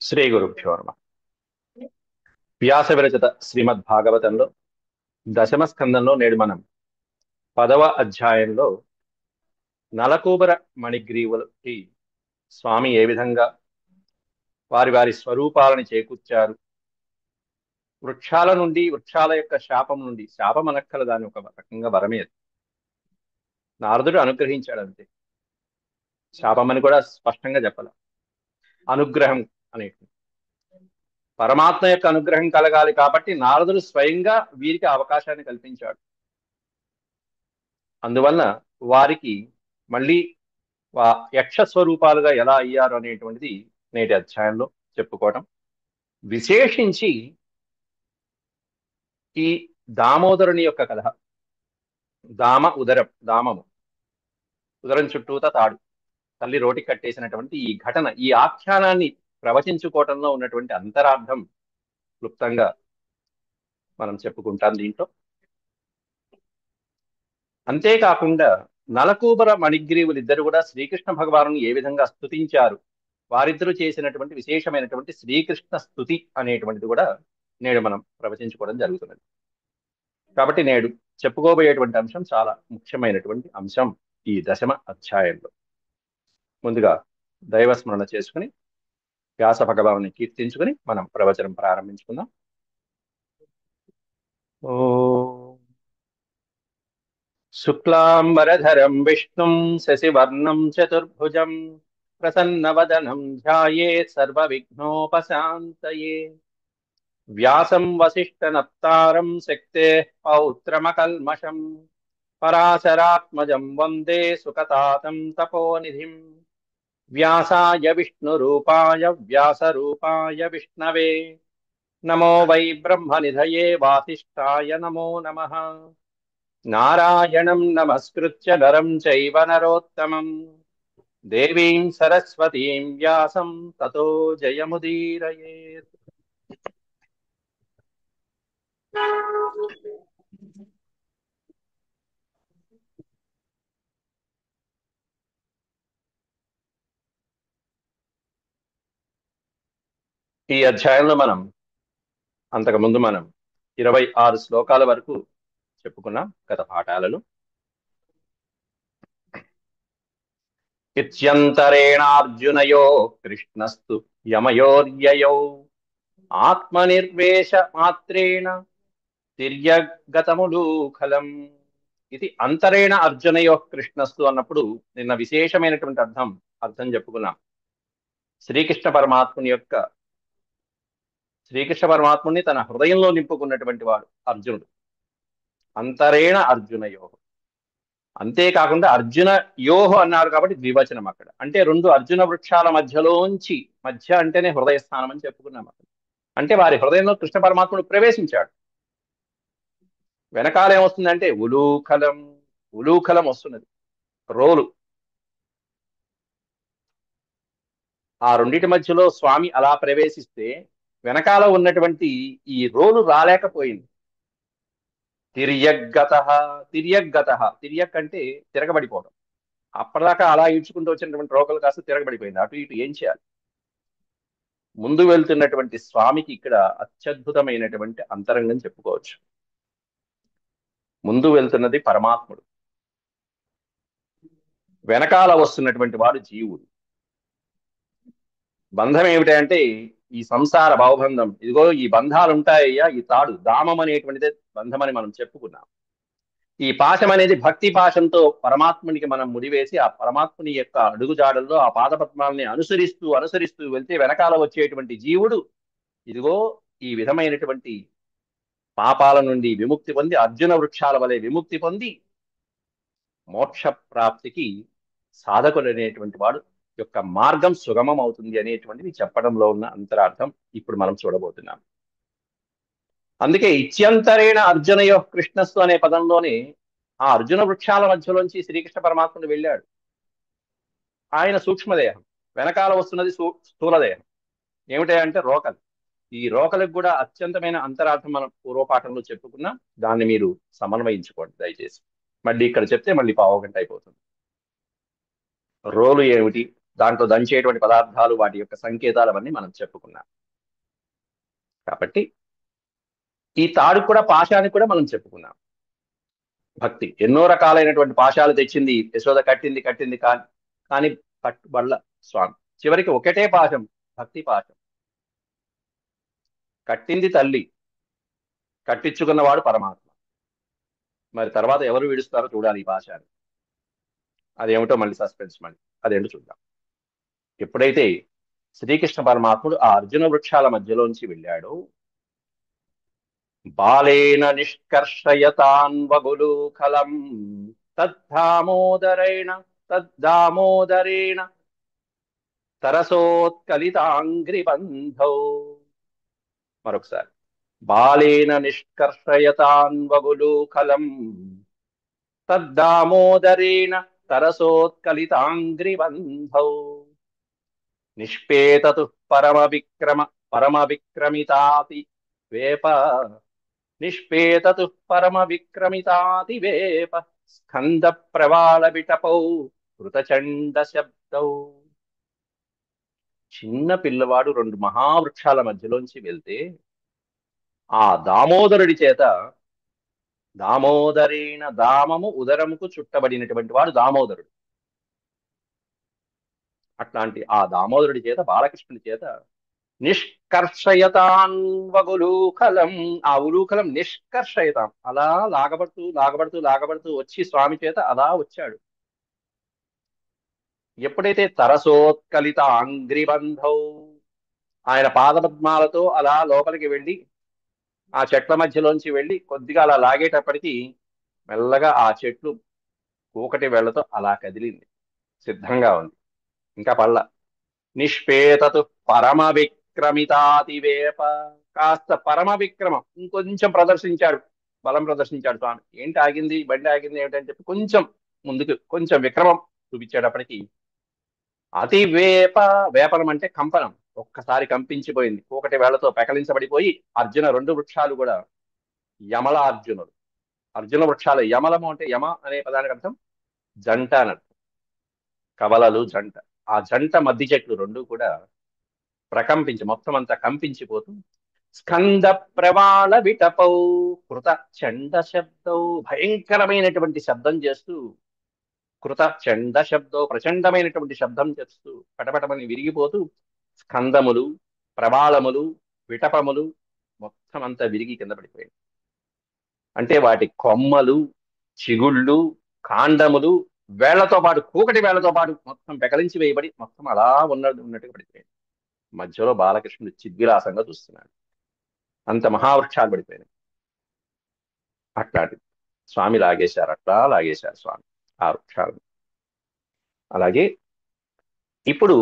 శ్రీ గురుభ్యో నమః. వ్యాస విరచిత శ్రీమద్ భాగవతంలో దశమ స్కందంలో నేడు మనం 10వ అధ్యాయంలో నలకూబర మణిగ్రీవులకి స్వామి ఏ విధంగా వారి వారి స్వరూపాలని చేకూర్చారు, వృక్షాల యొక్క శాపం నుండి, శాపం అనక్కల దాని ఒక రకంగా వరమే అది. నారదుడు అనుగ్రహించాడు అంతే, శాపం అని కూడా స్పష్టంగా చెప్పాల. అనుగ్రహం అనేటువంటి పరమాత్మ యొక్క అనుగ్రహం కలగాలి కాబట్టి నారదుడు స్వయంగా వీరికి అవకాశాన్ని కల్పించాడు. అందువలన వారికి మళ్ళీ యక్ష స్వరూపాలుగా ఎలా అయ్యారు అనేటువంటిది నేటి అధ్యాయంలో చెప్పుకోవటం. విశేషించి ఈ దామోదరుని యొక్క కథ, దామము ఉదరం చుట్టూతా తాడు, తల్లి రోటి కట్టేసినటువంటి ఈ ఘటన, ఈ ఆఖ్యానాన్ని ప్రవచించుకోవటంలో ఉన్నటువంటి అంతరార్థం క్లుప్తంగా మనం చెప్పుకుంటాం దీంట్లో. అంతేకాకుండా నలకూబర మణిగ్రీవులిద్దరు కూడా శ్రీకృష్ణ భగవాను ఏ విధంగా స్తుతించారు, వారిద్దరూ చేసినటువంటి విశేషమైనటువంటి శ్రీకృష్ణ స్తుతి అనేటువంటిది కూడా నేడు మనం ప్రవచించుకోవడం జరుగుతున్నది. కాబట్టి నేడు చెప్పుకోబోయేటువంటి అంశం చాలా ముఖ్యమైనటువంటి అంశం ఈ దశమ అధ్యాయంలో. ముందుగా దైవస్మరణ చేసుకుని వ్యాస భగవాన్ని కీర్తించుకుని మనం ప్రవచనం ప్రారంభించుకుందాం. ఓ శుక్లాంబరధరం విష్ణుం శశివర్ణం చతుర్భుజం ప్రసన్నవదనం ధ్యాయేత్ సర్వవిఘ్నోపశాంతయే. వ్యాసం వసిష్ఠనప్తారం శక్తేః పౌత్రమకల్మషం పరాశరాత్మజం వందే సుఖతాతం తపోనిధిం. వ్యాసాయ విష్ణురూపాయ వ్యాసరూపాయ విష్ణవే నమో వై బ్రహ్మనిధయే వాసిష్ఠాయ నమో నమః. నారాయణం నమస్కృత్య నరం చైవ నరోత్తమం దేవీం సరస్వతీం వ్యాసం తతో జయముదీరయేత్. ఈ అధ్యాయంలో అంతకుముందు మనం 26 శ్లోకాల వరకు చెప్పుకున్నాం గత పాఠాలలో. ఇత్యంతరేణార్జునయో కృష్ణస్తు యమయోర్యయౌ ఆత్మనిర్వేశ మాత్రేణ తిర్యగతములూఖలం. ఇది అంతరేణ అర్జునయో కృష్ణస్తు అన్నప్పుడు నిన్న విశేషమైనటువంటి అర్థం చెప్పుకున్నాం. శ్రీకృష్ణ పరమాత్ముని తన హృదయంలో నింపుకున్నటువంటి వాడు అర్జునుడు. అంతరేణ అర్జునయో, అంతేకాకుండా అర్జున యోహో అన్నారు కాబట్టి ద్వివచనం అక్కడ. అంటే రెండు అర్జున వృక్షాల మధ్యలోంచి, మధ్య అంటేనే హృదయ స్థానం అని చెప్పుకున్నాం అక్కడ. అంటే వారి హృదయంలో కృష్ణ పరమాత్ముడు ప్రవేశించాడు. వెనకాల ఏమొస్తుందంటే ఉలూఖలం వస్తున్నది, రోలు. ఆ రెండిటి మధ్యలో స్వామి అలా ప్రవేశిస్తే వెనకాల ఉన్నటువంటి ఈ రోలు రాలేకపోయింది. తిర్యక్ అంటే తిరగబడిపోవడం. అప్పటిదాకా అలా ఈడ్చుకుంటూ వచ్చినటువంటి రోకలు కాస్త తిరగబడిపోయింది. అటు ఇటు ఏం చేయాలి? ముందు వెళ్తున్నటువంటి స్వామికి ఇక్కడ అత్యద్భుతమైనటువంటి అంతరంగం చెప్పుకోవచ్చు. ముందు వెళ్తున్నది పరమాత్ముడు, వెనకాల వస్తున్నటువంటి వాడు జీవుడు. బంధం ఏమిటంటే ఈ సంసార భావబంధం. ఇదిగో ఈ బంధాలు ఉంటాయ్యా, ఈ తాడు దామం అనేటువంటిదే బంధం అని మనం చెప్పుకున్నాం. ఈ పాశం అనేది భక్తి పాశంతో పరమాత్మునికి మనం ముడివేసి ఆ పరమాత్ముని యొక్క అడుగుజాడల్లో ఆ పాదపద్మాలని అనుసరిస్తూ అనుసరిస్తూ వెళ్తే వెనకాల వచ్చేటువంటి జీవుడు ఇదిగో ఈ విధమైనటువంటి పాపాల నుండి విముక్తి పొంది, అర్జున వృక్షాల వలె విముక్తి పొంది మోక్ష ప్రాప్తికి సాధకుడు అనేటువంటి వాడు యొక్క మార్గం సుగమం అవుతుంది అనేటువంటిది చెప్పడంలో ఉన్న అంతరార్థం ఇప్పుడు మనం చూడబోతున్నాం. అందుకే ఇత్యంతరేణ అర్జునయో కృష్ణస్సు అనే పదంలోనే ఆ అర్జున వృక్షాల మధ్యలోంచి శ్రీకృష్ణ పరమాత్ముడు వెళ్ళాడు. ఆయన సూక్ష్మదేహం, వెనకాల వస్తున్నది స్థూలదేహం. ఏమిటంటే రోకలు. ఈ రోకలకు కూడా అత్యంతమైన అంతరార్థం మనం పూర్వపాఠంలో చెప్పుకున్నాం. దాన్ని మీరు సమన్వయించుకోండి దయచేసి. మళ్ళీ ఇక్కడ చెప్తే మళ్ళీ పావుగంట అయిపోతుంది. రోలు ఏమిటి, దాంట్లో దంచేటువంటి పదార్థాలు, వాటి యొక్క సంకేతాలు అవన్నీ మనం చెప్పుకున్నాం. కాబట్టి ఈ తాడు కూడా, పాశానికి కూడా మనం చెప్పుకున్నాం. భక్తి ఎన్నో రకాలైనటువంటి పాశాలు తెచ్చింది యశోద, కట్టింది కట్టింది కానీ కట్టుబళ్ళ స్వామి. చివరికి ఒకటే పాశం, భక్తి పాశం. కట్టింది తల్లి, కట్టించుకున్నవాడు పరమాత్మ. మరి తర్వాత ఎవరు విడుస్తారో చూడాలి ఈ పాశాన్ని. అదేమిటో మళ్ళీ సస్పెన్స్, మళ్ళీ అదేంటో చూద్దాం. ఎప్పుడైతే శ్రీకృష్ణ పరమాత్ముడు ఆ అర్జున వృక్షాల మధ్యలోంచి వెళ్ళాడో, బాలేన నిష్కర్షయతాన్వగులూఖలం తద్దామోదరేణ తద్దామోదరేణ తరసోత్కలితాంగ్రిబంధౌ. మరొకసారి, బాలేన నిష్కర్షయతాన్వగులూఖలం తద్దామోదరేణ తరసోత్కలితాంగ్రిబంధౌ నిష్పేతతు పరమవిక్రమితాతి వేప నిష్పేతతు పరమవిక్రమితాతి వేప స్కంద ప్రవాళ విటపౌ కృతచండ శబ్దౌ. చిన్న పిల్లవాడు రెండు మహావృక్షాల మధ్యలోంచి వెళ్తే ఆ దామోదరుడి చేత, దామోదరేణ, దామము ఉదరముకు చుట్టబడినటువంటి వాడు దామోదరుడు. అట్లాంటి ఆ దామోదరుడి చేత, బాలకృష్ణుడి చేత నిష్కర్షయతాన్వగులూకలం, ఆ ఉలూకలం నిష్కర్షయతాం, అలా లాగబడుతూ లాగబడుతూ లాగబడుతూ వచ్చి స్వామి చేత అలా వచ్చాడు. ఎప్పుడైతే తరసోత్కలిత అంగ్రిబంధౌ, ఆయన పాదపద్మాలతో అలా లోపలికి వెళ్ళి ఆ చెట్ల మధ్యలోంచి వెళ్ళి కొద్దిగా అలా లాగేటప్పటికీ మెల్లగా ఆ చెట్లు కూకటి వేళ్లతో అలా కదిలింది, సిద్ధంగా ఉంది, ఇంకా పళ్ళ. నిష్పేతతు పరమ విక్రమితాతివేప, కాస్త పరమ విక్రమం ఇంకొంచెం ప్రదర్శించాడు, బలం ప్రదర్శించాడు స్వామి. ఏంటి ఆగింది, బండి ఆగింది ఏమిటని చెప్పి కొంచెం ముందుకు, కొంచెం విక్రమం చూపించేటప్పటికి అతివేప, వేపనం అంటే కంపనం, ఒక్కసారి కంపించిపోయింది, ఒకటి వేళ్లతో పెకలించబడిపోయి అర్జున రెండు వృక్షాలు కూడా యమల అర్జునుడు. అర్జున వృక్షాలు యమలము అంటే, యమ అనే పదానికి అర్థం జంట అని అర్థం, కవలలు జంట. ఆ జంట మధ్య చెట్లు రెండు కూడా ప్రకంపించి మొత్తం అంతా కంపించిపోతూ స్కంద ప్రవాళ విటపౌ కృత చండ శబ్దౌ, భయంకరమైనటువంటి శబ్దం చేస్తూ, కృత చండ శబ్దో, ప్రచండమైనటువంటి శబ్దం చేస్తూ పటపటమని విరిగిపోతూ, స్కందములు, ప్రవాళములు, విటపములు మొత్తం అంతా విరిగి కింద పడిపోయాయి. అంటే వాటి కొమ్మలు, చిగుళ్ళు, కాండములు వేళ్లతో పాటు, కూకటి వేళ్లతో పాటు మొత్తం పెకలించి వేయబడి మొత్తం అలా ఉన్నట్టుగా పడిపోయాయి. మధ్యలో బాలకృష్ణుడు చిద్విలాసంగా చూస్తున్నాడు. అంత మహావృక్షాలు పడిపోయినాయి. అట్లాంటి స్వామి లాగేశారు, అట్లా లాగేశారు స్వామి ఆ వృక్షాలను. అలాగే ఇప్పుడు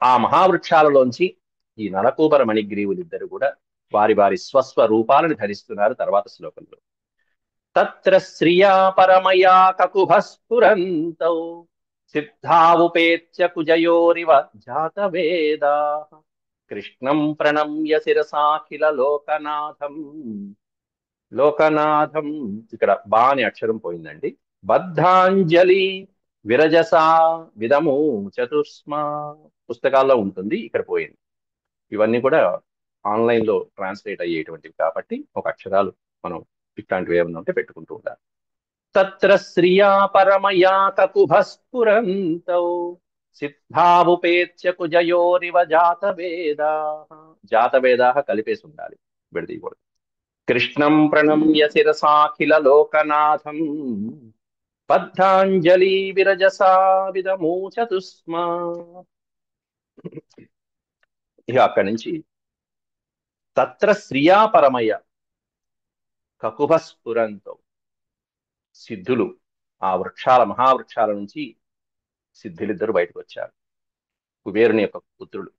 ఆ మహావృక్షాలలోంచి ఈ నలకూబర మణిగ్రీవులిద్దరు కూడా వారి వారి స్వస్వ రూపాలను ధరిస్తున్నారు తర్వాత శ్లోకంలో. తత్ర శ్రియా పరమయా కకుభస్ఫురంతౌ సిద్ధావుపేత్య కుజయోరివ జాతవేదా కృష్ణం ప్రణమ్య శిరసాఖిల లోకనాథం. లోకనాథం, ఇక్కడ బా అనే అక్షరం పోయిందండి. బద్ధాంజలి విరజసా విధము చతుస్మా, పుస్తకాల్లో ఉంటుంది, ఇక్కడ పోయింది. ఇవన్నీ కూడా ఆన్లైన్ లో ట్రాన్స్లేట్ అయ్యేటువంటివి కాబట్టి ఒక అక్షరాలు మనం ఇట్లాంటివి ఏమన్నా ఉంటే పెట్టుకుంటూ ఉండాలి. తత్ర శ్రియా పరమయా కకుభస్ఫురంతౌ సిద్ధావుపేత్య కుజయోరివ జాతవేదా, జాతవేదా కలిపేసి ఉండాలి, విడదీయకూడదు. కృష్ణం ప్రణమ్య శిరసాఖిల లోకనాథం బద్ధాంజలి విరజసా విదమూచతుస్మా. ఇక అక్కడి నుంచి తత్ర శ్రియా పరమయ్య కకుభస్ఫురంతో, సిద్ధులు, ఆ వృక్షాల, మహావృక్షాల నుంచి సిద్ధులిద్దరు బయటకు వచ్చారు, కుబేరుని యొక్క పుత్రులు.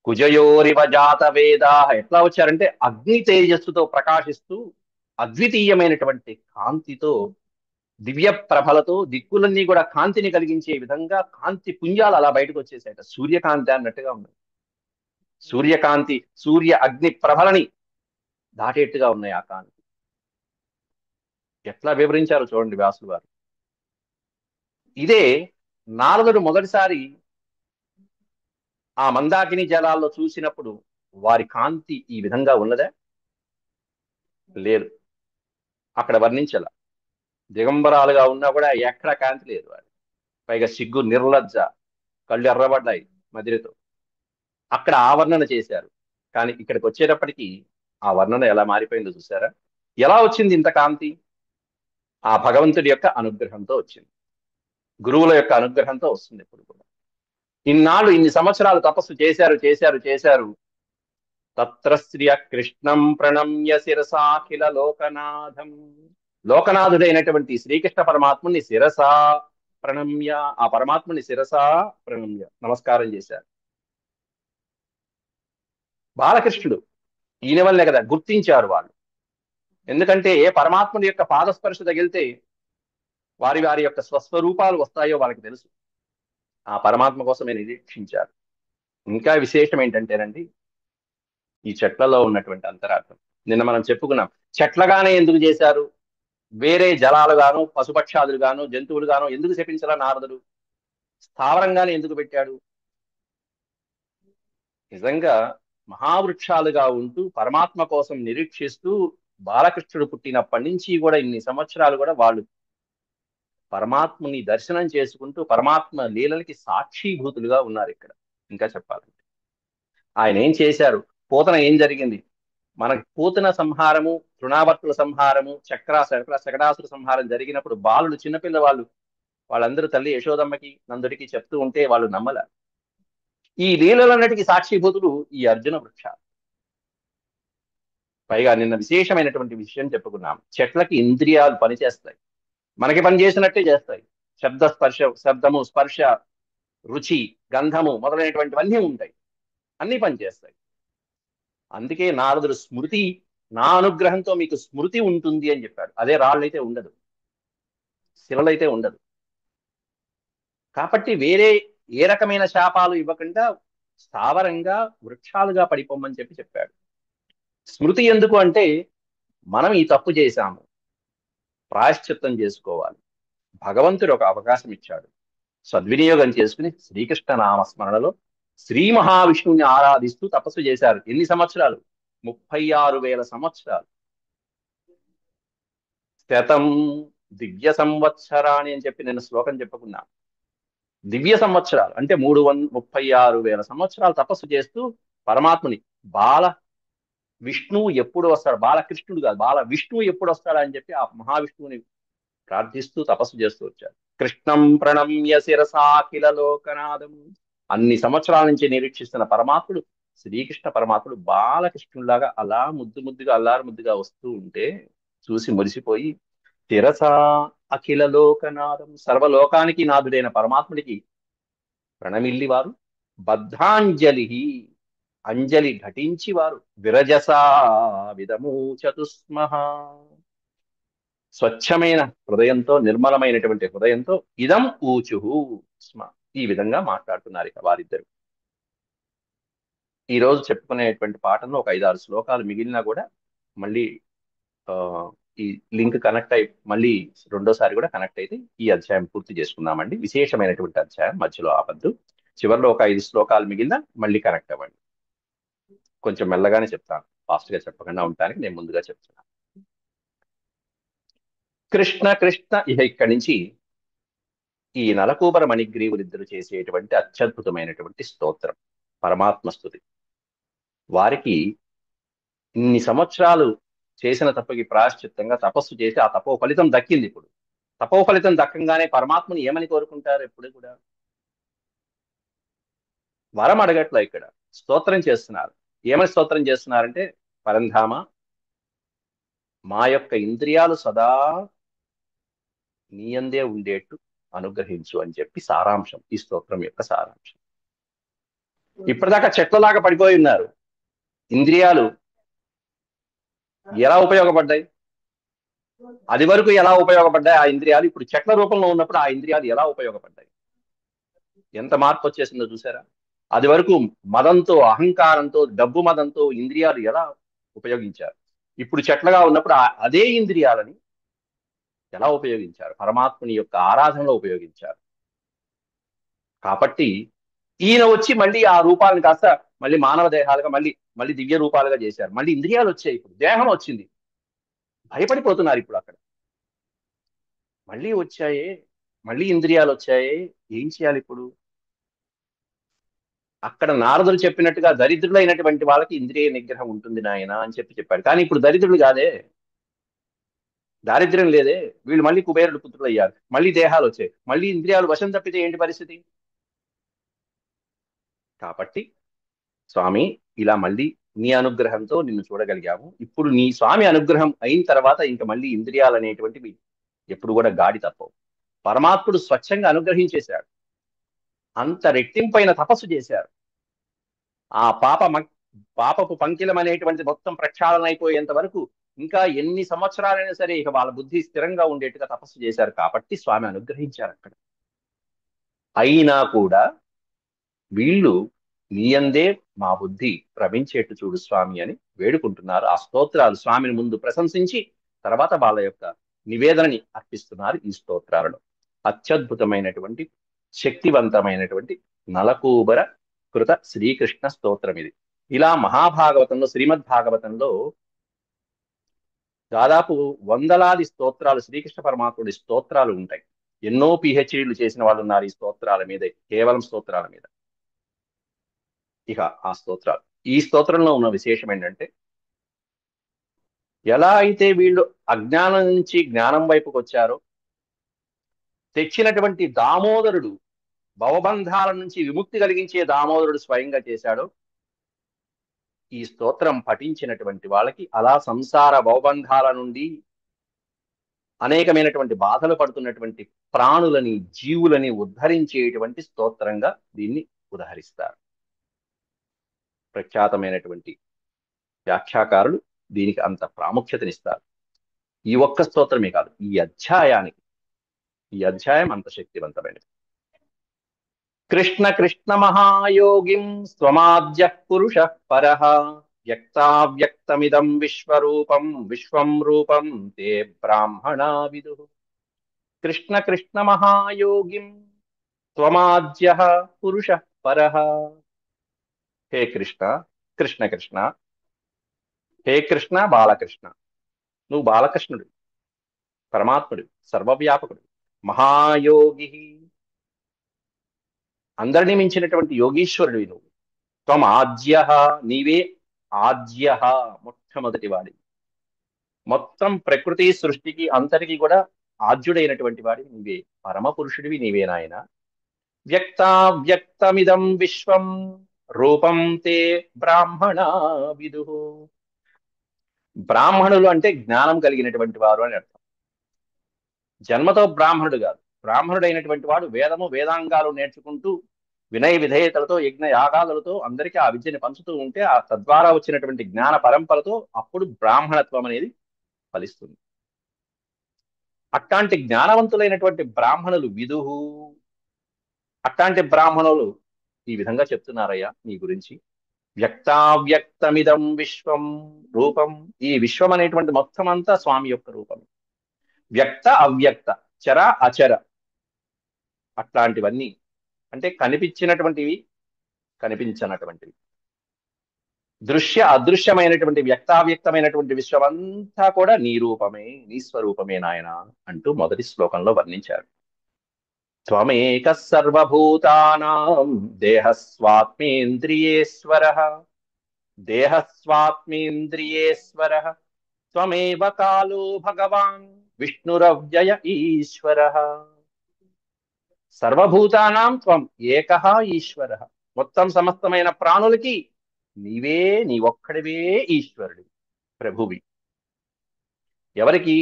కుజయోరివ జాత వేదా, ఎట్లా వచ్చారంటే అగ్ని తేజస్సుతో ప్రకాశిస్తూ అద్వితీయమైనటువంటి కాంతితో, దివ్య ప్రభలతో దిక్కులన్నీ కూడా కాంతిని కలిగించే విధంగా కాంతి పుంజాలు అలా బయటకు వచ్చేసాయట, సూర్యకాంతి అన్నట్టుగా ఉన్నాయి. సూర్యకాంతి, సూర్య అగ్ని ప్రభలని దాటేట్టుగా ఉన్నాయి ఆ కాంతి. ఎట్లా వివరించారు చూడండి వ్యాసులు వారు. ఇదే నారదుడు మొదటిసారి ఆ మందాకిని జలాల్లో చూసినప్పుడు వారి కాంతి ఈ విధంగా ఉన్నదా? లేదు. అక్కడ వర్ణించాల. దిగంబరాలుగా ఉన్నా కూడా ఎక్కడ కాంతి లేదు వారి. పైగా సిగ్గు, నిర్లజ్జ, కళ్ళు ఎర్రబడ్డాయి మదిరితో. అక్కడ ఆ వర్ణన చేశారు. కానీ ఇక్కడికి వచ్చేటప్పటికి ఆ వర్ణన ఎలా మారిపోయిందో చూసారా? ఎలా వచ్చింది ఇంత కాంతి? ఆ భగవంతుడి యొక్క అనుగ్రహంతో వచ్చింది. గురువుల యొక్క అనుగ్రహంతో వస్తుంది ఎప్పుడు కూడా. ఇన్నాళ్ళు ఇన్ని సంవత్సరాలు తపస్సు చేశారు చేశారు చేశారు. తత్ర శ్రియ కృష్ణం ప్రణమ్య శిరసాఖిల లోకనాథం. లోకనాథుడైనటువంటి శ్రీకృష్ణ పరమాత్ముని శిరసా ప్రణమ్య, ఆ పరమాత్ముని శిరసా ప్రణమ్య నమస్కారం చేశారు. బాలకృష్ణుడు ఈయన వల్లే కదా గుర్తించారు వాళ్ళు. ఎందుకంటే ఏ పరమాత్ముడి యొక్క పాదస్పర్శ తగిలితే వారి వారి యొక్క స్వస్వరూపాలు వస్తాయో వాళ్ళకి తెలుసు. ఆ పరమాత్మ కోసమే నిరీక్షించారు. ఇంకా విశేషం ఏంటంటేనండి, ఈ చెట్లలో ఉన్నటువంటి అంతరార్థం నిన్న మనం చెప్పుకున్నాం. చెట్లగానే ఎందుకు చేశారు? వేరే జలాలుగాను, పశుపక్షాదులుగాను, జంతువులుగాను ఎందుకు శపించాల నారదుడు? స్థావరంగానే ఎందుకు పెట్టాడు? నిజంగా మహావృక్షాలుగా ఉంటూ పరమాత్మ కోసం నిరీక్షిస్తూ బాలకృష్ణుడు పుట్టినప్పటి నుంచి కూడా ఇన్ని సంవత్సరాలు కూడా వాళ్ళు పరమాత్మని దర్శనం చేసుకుంటూ పరమాత్మ లీలలకి సాక్షిభూతులుగా ఉన్నారు ఇక్కడ. ఇంకా చెప్పాలంటే ఆయన ఏం చేశారు? పూతన ఏం జరిగింది? మనకి పూతన సంహారము, తృణావర్తుల సంహారము, శకటాసుర సంహారం జరిగినప్పుడు బాలుడు, చిన్నపిల్ల వాళ్ళు, వాళ్ళందరూ తల్లి యశోదమ్మకి నందుడికి చెప్తూ ఉంటే వాళ్ళు నమ్మల. ఈ లీలలన్నిటికీ సాక్షిభూతులు ఈ అర్జున వృక్ష. పైగా నిన్న విశేషమైనటువంటి విషయం చెప్పుకున్నాం. చెట్లకి ఇంద్రియాలు పనిచేస్తాయి, మనకి పని చేసినట్టే చేస్తాయి. శబ్దము, స్పర్శ, రుచి, గంధము మొదలైనటువంటివన్నీ ఉంటాయి, అన్ని పనిచేస్తాయి. అందుకే నారదుడు స్మృతి, నా అనుగ్రహంతో మీకు స్మృతి ఉంటుంది అని చెప్పాడు. అదే రాళ్ళైతే ఉండదు, శిలలైతే ఉండదు. కాబట్టి వేరే ఏ రకమైన శాపాలు ఇవ్వకుండా స్థావరంగా వృక్షాలుగా పడిపోమని చెప్పాడు. స్మృతి ఎందుకు అంటే మనం ఈ తప్పు చేశాము, ప్రాయశ్చిత్తం చేసుకోవాలి. భగవంతుడు ఒక అవకాశం ఇచ్చాడు, సద్వినియోగం చేసుకుని శ్రీకృష్ణ నామస్మరణలో శ్రీ మహావిష్ణువుని ఆరాధిస్తూ తపస్సు చేశారు. ఎన్ని సంవత్సరాలు? 36,000 సంవత్సరాలు. శతం దివ్య సంవత్సరాన్ని అని చెప్పి నేను శ్లోకం చెప్పుకున్నా. దివ్య సంవత్సరాలు అంటే 36,000 సంవత్సరాలు తపస్సు చేస్తూ పరమాత్ముని, బాల విష్ణువు ఎప్పుడు వస్తాడు, బాలకృష్ణుడు కాదు, బాల విష్ణువు ఎప్పుడు వస్తాడా అని చెప్పి ఆ మహావిష్ణువుని ప్రార్థిస్తూ తపస్సు చేస్తూ వచ్చారు. కృష్ణం ప్రణమ్య శిరసాఖిల లోకనాథం. అన్ని సంవత్సరాల నుంచి నిరీక్షిస్తున్న పరమాత్ముడు, శ్రీకృష్ణ పరమాత్ముడు బాలకృష్ణులాగా అలా ముద్దు ముద్దుగా అల్లారు ముద్దుగా వస్తూ ఉంటే చూసి మురిసిపోయి, శిరసా అఖిల లోకనాథం, సర్వలోకానికి నాథుడైన పరమాత్ముడికి ప్రణమిల్లి వారు బద్ధాంజలి, అంజలి ఘటించి వారు విరజసా విదము చతుస్మహ, స్వచ్ఛమైన హృదయంతో, నిర్మలమైనటువంటి హృదయంతో ఇదం ఊచుహు స్మ, ఈ విధంగా మాట్లాడుతున్నారు ఇక వారిద్దరు. ఈ రోజు చెప్పుకునేటువంటి పాఠంలో ఒక 5-6 శ్లోకాలు మిగిలినా కూడా మళ్ళీ ఆ, ఈ లింక్ కనెక్ట్ అయి మళ్ళీ రెండోసారి కూడా కనెక్ట్ అయితే ఈ అధ్యాయం పూర్తి చేసుకుందామండి. విశేషమైనటువంటి అధ్యాయం, మధ్యలో ఆపద్దు. చివరిలో ఒక 5 శ్లోకాలు మిగిలినా మళ్ళీ కనెక్ట్ అవ్వండి. కొంచెం మెల్లగానే చెప్తాను, ఫాస్ట్ గా చెప్పకుండా ఉండటానికి నేను ముందుగా చెప్తున్నాను. కృష్ణ కృష్ణ. ఇక ఇక్కడి నుంచి ఈ నలకూబర మణిగ్రీవులిద్దరు చేసేటువంటి అత్యద్భుతమైనటువంటి స్తోత్రం, పరమాత్మ స్తుతి. వారికి ఇన్ని సంవత్సరాలు చేసిన తప్పుకి ప్రాయశ్చిత్తంగా తపస్సు చేసి ఆ తపో ఫలితం దక్కింది. ఇప్పుడు తపో ఫలితం దక్కంగానే పరమాత్మని ఏమని కోరుకుంటారు? ఎప్పుడు కూడా వరం అడగట్లా, ఇక్కడ స్తోత్రం చేస్తున్నారు. ఏమని స్తోత్రం చేస్తున్నారంటే, పరంధామ మా యొక్క ఇంద్రియాలు సదా నీయందే ఉండేట్టు అనుగ్రహించు అని చెప్పి సారాంశం, ఈ స్తోత్రం యొక్క సారాంశం. ఇప్పటిదాకా చెట్లలాగా పడిపోయి ఉన్నారు. ఇంద్రియాలు ఎలా ఉపయోగపడ్డాయి? అది వరకు ఎలా ఉపయోగపడ్డాయి ఆ ఇంద్రియాలు? ఇప్పుడు చెట్ల రూపంలో ఉన్నప్పుడు ఆ ఇంద్రియాలు ఎలా ఉపయోగపడ్డాయి? ఎంత మార్పు వచ్చేసిందో చూసారా? అది వరకు మదంతో, అహంకారంతో, డబ్బు మదంతో ఇంద్రియాలు ఎలా ఉపయోగించారు? ఇప్పుడు చెట్లగా ఉన్నప్పుడు అదే ఇంద్రియాలని ఎలా ఉపయోగించారు? పరమాత్ముని యొక్క ఆరాధనలో ఉపయోగించారు. కాబట్టి ఈయన వచ్చి మళ్ళీ ఆ రూపాలను కాస్త మళ్ళీ మానవ దేహాలుగా మళ్ళీ మళ్ళీ దివ్య రూపాలుగా చేశారు. మళ్ళీ ఇంద్రియాలు వచ్చాయి, ఇప్పుడు దేహం వచ్చింది. భయపడిపోతున్నారు ఇప్పుడు అక్కడ. మళ్ళీ వచ్చాయే, మళ్ళీ ఇంద్రియాలు వచ్చాయే, ఏం చేయాలి ఇప్పుడు? అక్కడ నారదులు చెప్పినట్టుగా దరిద్రులైనటువంటి వాళ్ళకి ఇంద్రియ నిగ్రహం ఉంటుంది నాయన అని చెప్పాడు. కానీ ఇప్పుడు దరిద్రులు కాదే, దారిద్ర్యం లేదే, వీళ్ళు మళ్ళీ కుబేరుడు పుత్రులు అయ్యారు, మళ్ళీ దేహాలు వచ్చాయి, మళ్ళీ ఇంద్రియాలు వశం తప్పితే ఏంటి పరిస్థితి? కాబట్టి స్వామి, ఇలా మళ్ళీ నీ అనుగ్రహంతో నిన్ను చూడగలిగాము. ఇప్పుడు నీ స్వామి అనుగ్రహం అయిన తర్వాత ఇంకా మళ్ళీ ఇంద్రియాలు అనేటువంటివి ఎప్పుడు కూడా గాడి తప్పవు. పరమాత్ముడు స్వచ్ఛంగా అనుగ్రహించేశాడు. అంత రెట్టింపైన తపస్సు చేశారు. ఆ పాపపు పంకిలం అనేటువంటిది మొత్తం ప్రక్షాళన అయిపోయేంత వరకు ఇంకా ఎన్ని సంవత్సరాలైనా సరే ఇక వాళ్ళ బుద్ధి స్థిరంగా ఉండేట్టుగా తపస్సు చేశారు కాబట్టి స్వామి అనుగ్రహించారు అక్కడ. అయినా కూడా వీళ్ళు నీయందే మా బుద్ధి ప్రమించేట్టు చూడు స్వామి అని వేడుకుంటున్నారు. ఆ స్తోత్రాలు స్వామిని ముందు ప్రశంసించి తర్వాత వాళ్ళ యొక్క నివేదనని అర్పిస్తున్నారు ఈ స్తోత్రాలలో. అత్యద్భుతమైనటువంటి శక్తివంతమైనటువంటి నలకూబర కృత శ్రీకృష్ణ స్తోత్రం ఇది. ఇలా మహాభాగవతంలో, శ్రీమద్ భాగవతంలో దాదాపు వందలాది స్తోత్రాలు, శ్రీకృష్ణ పరమాత్ముడి స్తోత్రాలు ఉంటాయి. ఎన్నో పిహెచ్డీలు చేసిన వాళ్ళు ఉన్నారు ఈ స్తోత్రాల మీదే, కేవలం స్తోత్రాల మీద. ఇక ఆ స్తోత్రాలు, ఈ స్తోత్రంలో ఉన్న విశేషం ఏంటంటే, ఎలా అయితే వీళ్ళు అజ్ఞానం నుంచి జ్ఞానం వైపుకి వచ్చారో, తెచ్చినటువంటి దామోదరుడు భవబంధాల నుంచి విముక్తి కలిగించే దామోదరుడు స్వయంగా చేశాడో, ఈ స్తోత్రం పఠించినటువంటి వాళ్ళకి అలా సంసార భవబంధాల నుండి అనేకమైనటువంటి బాధలు పడుతున్నటువంటి ప్రాణులని, జీవులని ఉద్ధరించేటువంటి స్తోత్రంగా దీన్ని ఉదహరిస్తారు. ప్రఖ్యాతమైనటువంటి వ్యాఖ్యాకారులు దీనికి అంత ప్రాముఖ్యతనిస్తారు. ఈ ఒక్క స్తోత్రమే కాదు, ఈ అధ్యాయం అంత శక్తివంతమైనది. కృష్ణ కృష్ణ మహాయోగిం స్వమాద్య పురుష పరః వ్యక్తావ్యక్తమిదం విశ్వరూపం విశ్వం రూపం తే బ్రాహ్మణా విదుః. కృష్ణ కృష్ణ మహాయోగిం త్వమాద్య పురుష పరః. హే కృష్ణ, కృష్ణ కృష్ణ, హే కృష్ణ బాలకృష్ణ, నువ్వు బాలకృష్ణుడు, పరమాత్ముడు, సర్వవ్యాపకుడు, మహాయోగి, అందరినీ మించినటువంటి యోగీశ్వరుడివి నువ్వు. త్వం ఆద్య, నీవే ఆద్య, మొట్టమొదటి వాడి, మొత్తం ప్రకృతి సృష్టికి అంతటికి కూడా ఆద్యుడైనటువంటి వాడి నీవే, పరమ పురుషుడివి నీవే నాయన. వ్యక్తావ్యక్తమిదం విశ్వం రూపం తే బ్రాహ్మణ విదుః. బ్రాహ్మణులు అంటే జ్ఞానం కలిగినటువంటి వారు అని అర్థం. జన్మతో బ్రాహ్మణుడు కాదు, బ్రాహ్మణుడైనటువంటి వాడు వేదము వేదాంగాలు నేర్చుకుంటూ వినయ విధేయతలతో యజ్ఞ యాగాదులతో అందరికీ ఆ విద్యని పంచుతూ ఉంటే ఆ తద్వారా వచ్చినటువంటి జ్ఞాన పరంపరతో అప్పుడు బ్రాహ్మణత్వం అనేది ఫలిస్తుంది. అట్లాంటి జ్ఞానవంతులైనటువంటి బ్రాహ్మణులు విదుహు. అట్లాంటి బ్రాహ్మణులు ఈ విధంగా చెప్తున్నారయ్యా నీ గురించి. వ్యక్తావ్యక్తమిదం విశ్వం రూపం, ఈ విశ్వం అనేటువంటి మొత్తం అంతా స్వామి యొక్క రూపం. వ్యక్త అవ్యక్త, చర అచర, అట్లాంటివన్నీ అంటే కనిపించినటువంటివి, కనిపించనటువంటివి, దృశ్య అదృశ్యమైనటువంటి వ్యక్తావ్యక్తమైనటువంటి విశ్వమంతా కూడా నీ రూపమే, నీ స్వరూపమే నాయన అంటూ మొదటి శ్లోకంలో వర్ణించారు. త్వమేక సర్వభూతానాం దేహస్వాత్మేంద్రియేశ్వరః, దేహస్వాత్మేంద్రియేశ్వరః త్వమేవ కాలో భగవాన్ విష్ణురవ్యయ ఈశ్వరః. సర్వభూతానాం త్వం ఏకః ఈశ్వరః, మొత్తం సమస్తమైన ప్రాణులకి నీవే, నీ ఒక్కడివే ఈశ్వరుడు, ప్రభువి. ఎవరికి?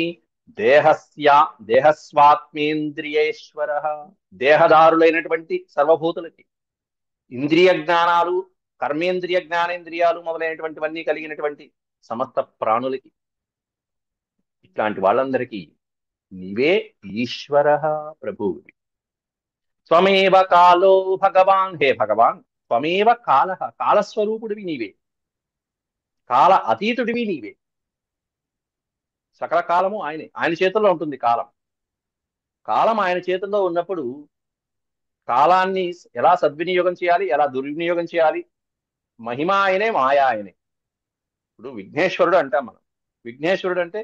దేహస్వాత్మేంద్రియేశ్వరః, దేహదారులైనటువంటి సర్వభూతులకి, ఇంద్రియ జ్ఞానాలు, కర్మేంద్రియ జ్ఞానేంద్రియాలు మొదలైనటువంటివన్నీ కలిగినటువంటి సమస్త ప్రాణులకి, ఇట్లాంటి వాళ్ళందరికీ నీవే ఈశ్వరః, ప్రభువువి. త్వమేవ కాలో భగవాన్, హే భగవాన్, త్వమేవ కాలః, కాలస్వరూపుడివి నీవే, కాల అతీతుడివి నీవే. సకల కాలము ఆయన చేతుల్లో ఉంటుంది. కాలం ఆయన చేతుల్లో ఉన్నప్పుడు కాలాన్ని ఎలా సద్వినియోగం చేయాలి, ఎలా దుర్వినియోగం చేయాలి, మహిమ ఆయనే, మాయా ఆయనే. ఇప్పుడు విఘ్నేశ్వరుడు అంటాం మనం. విఘ్నేశ్వరుడు అంటే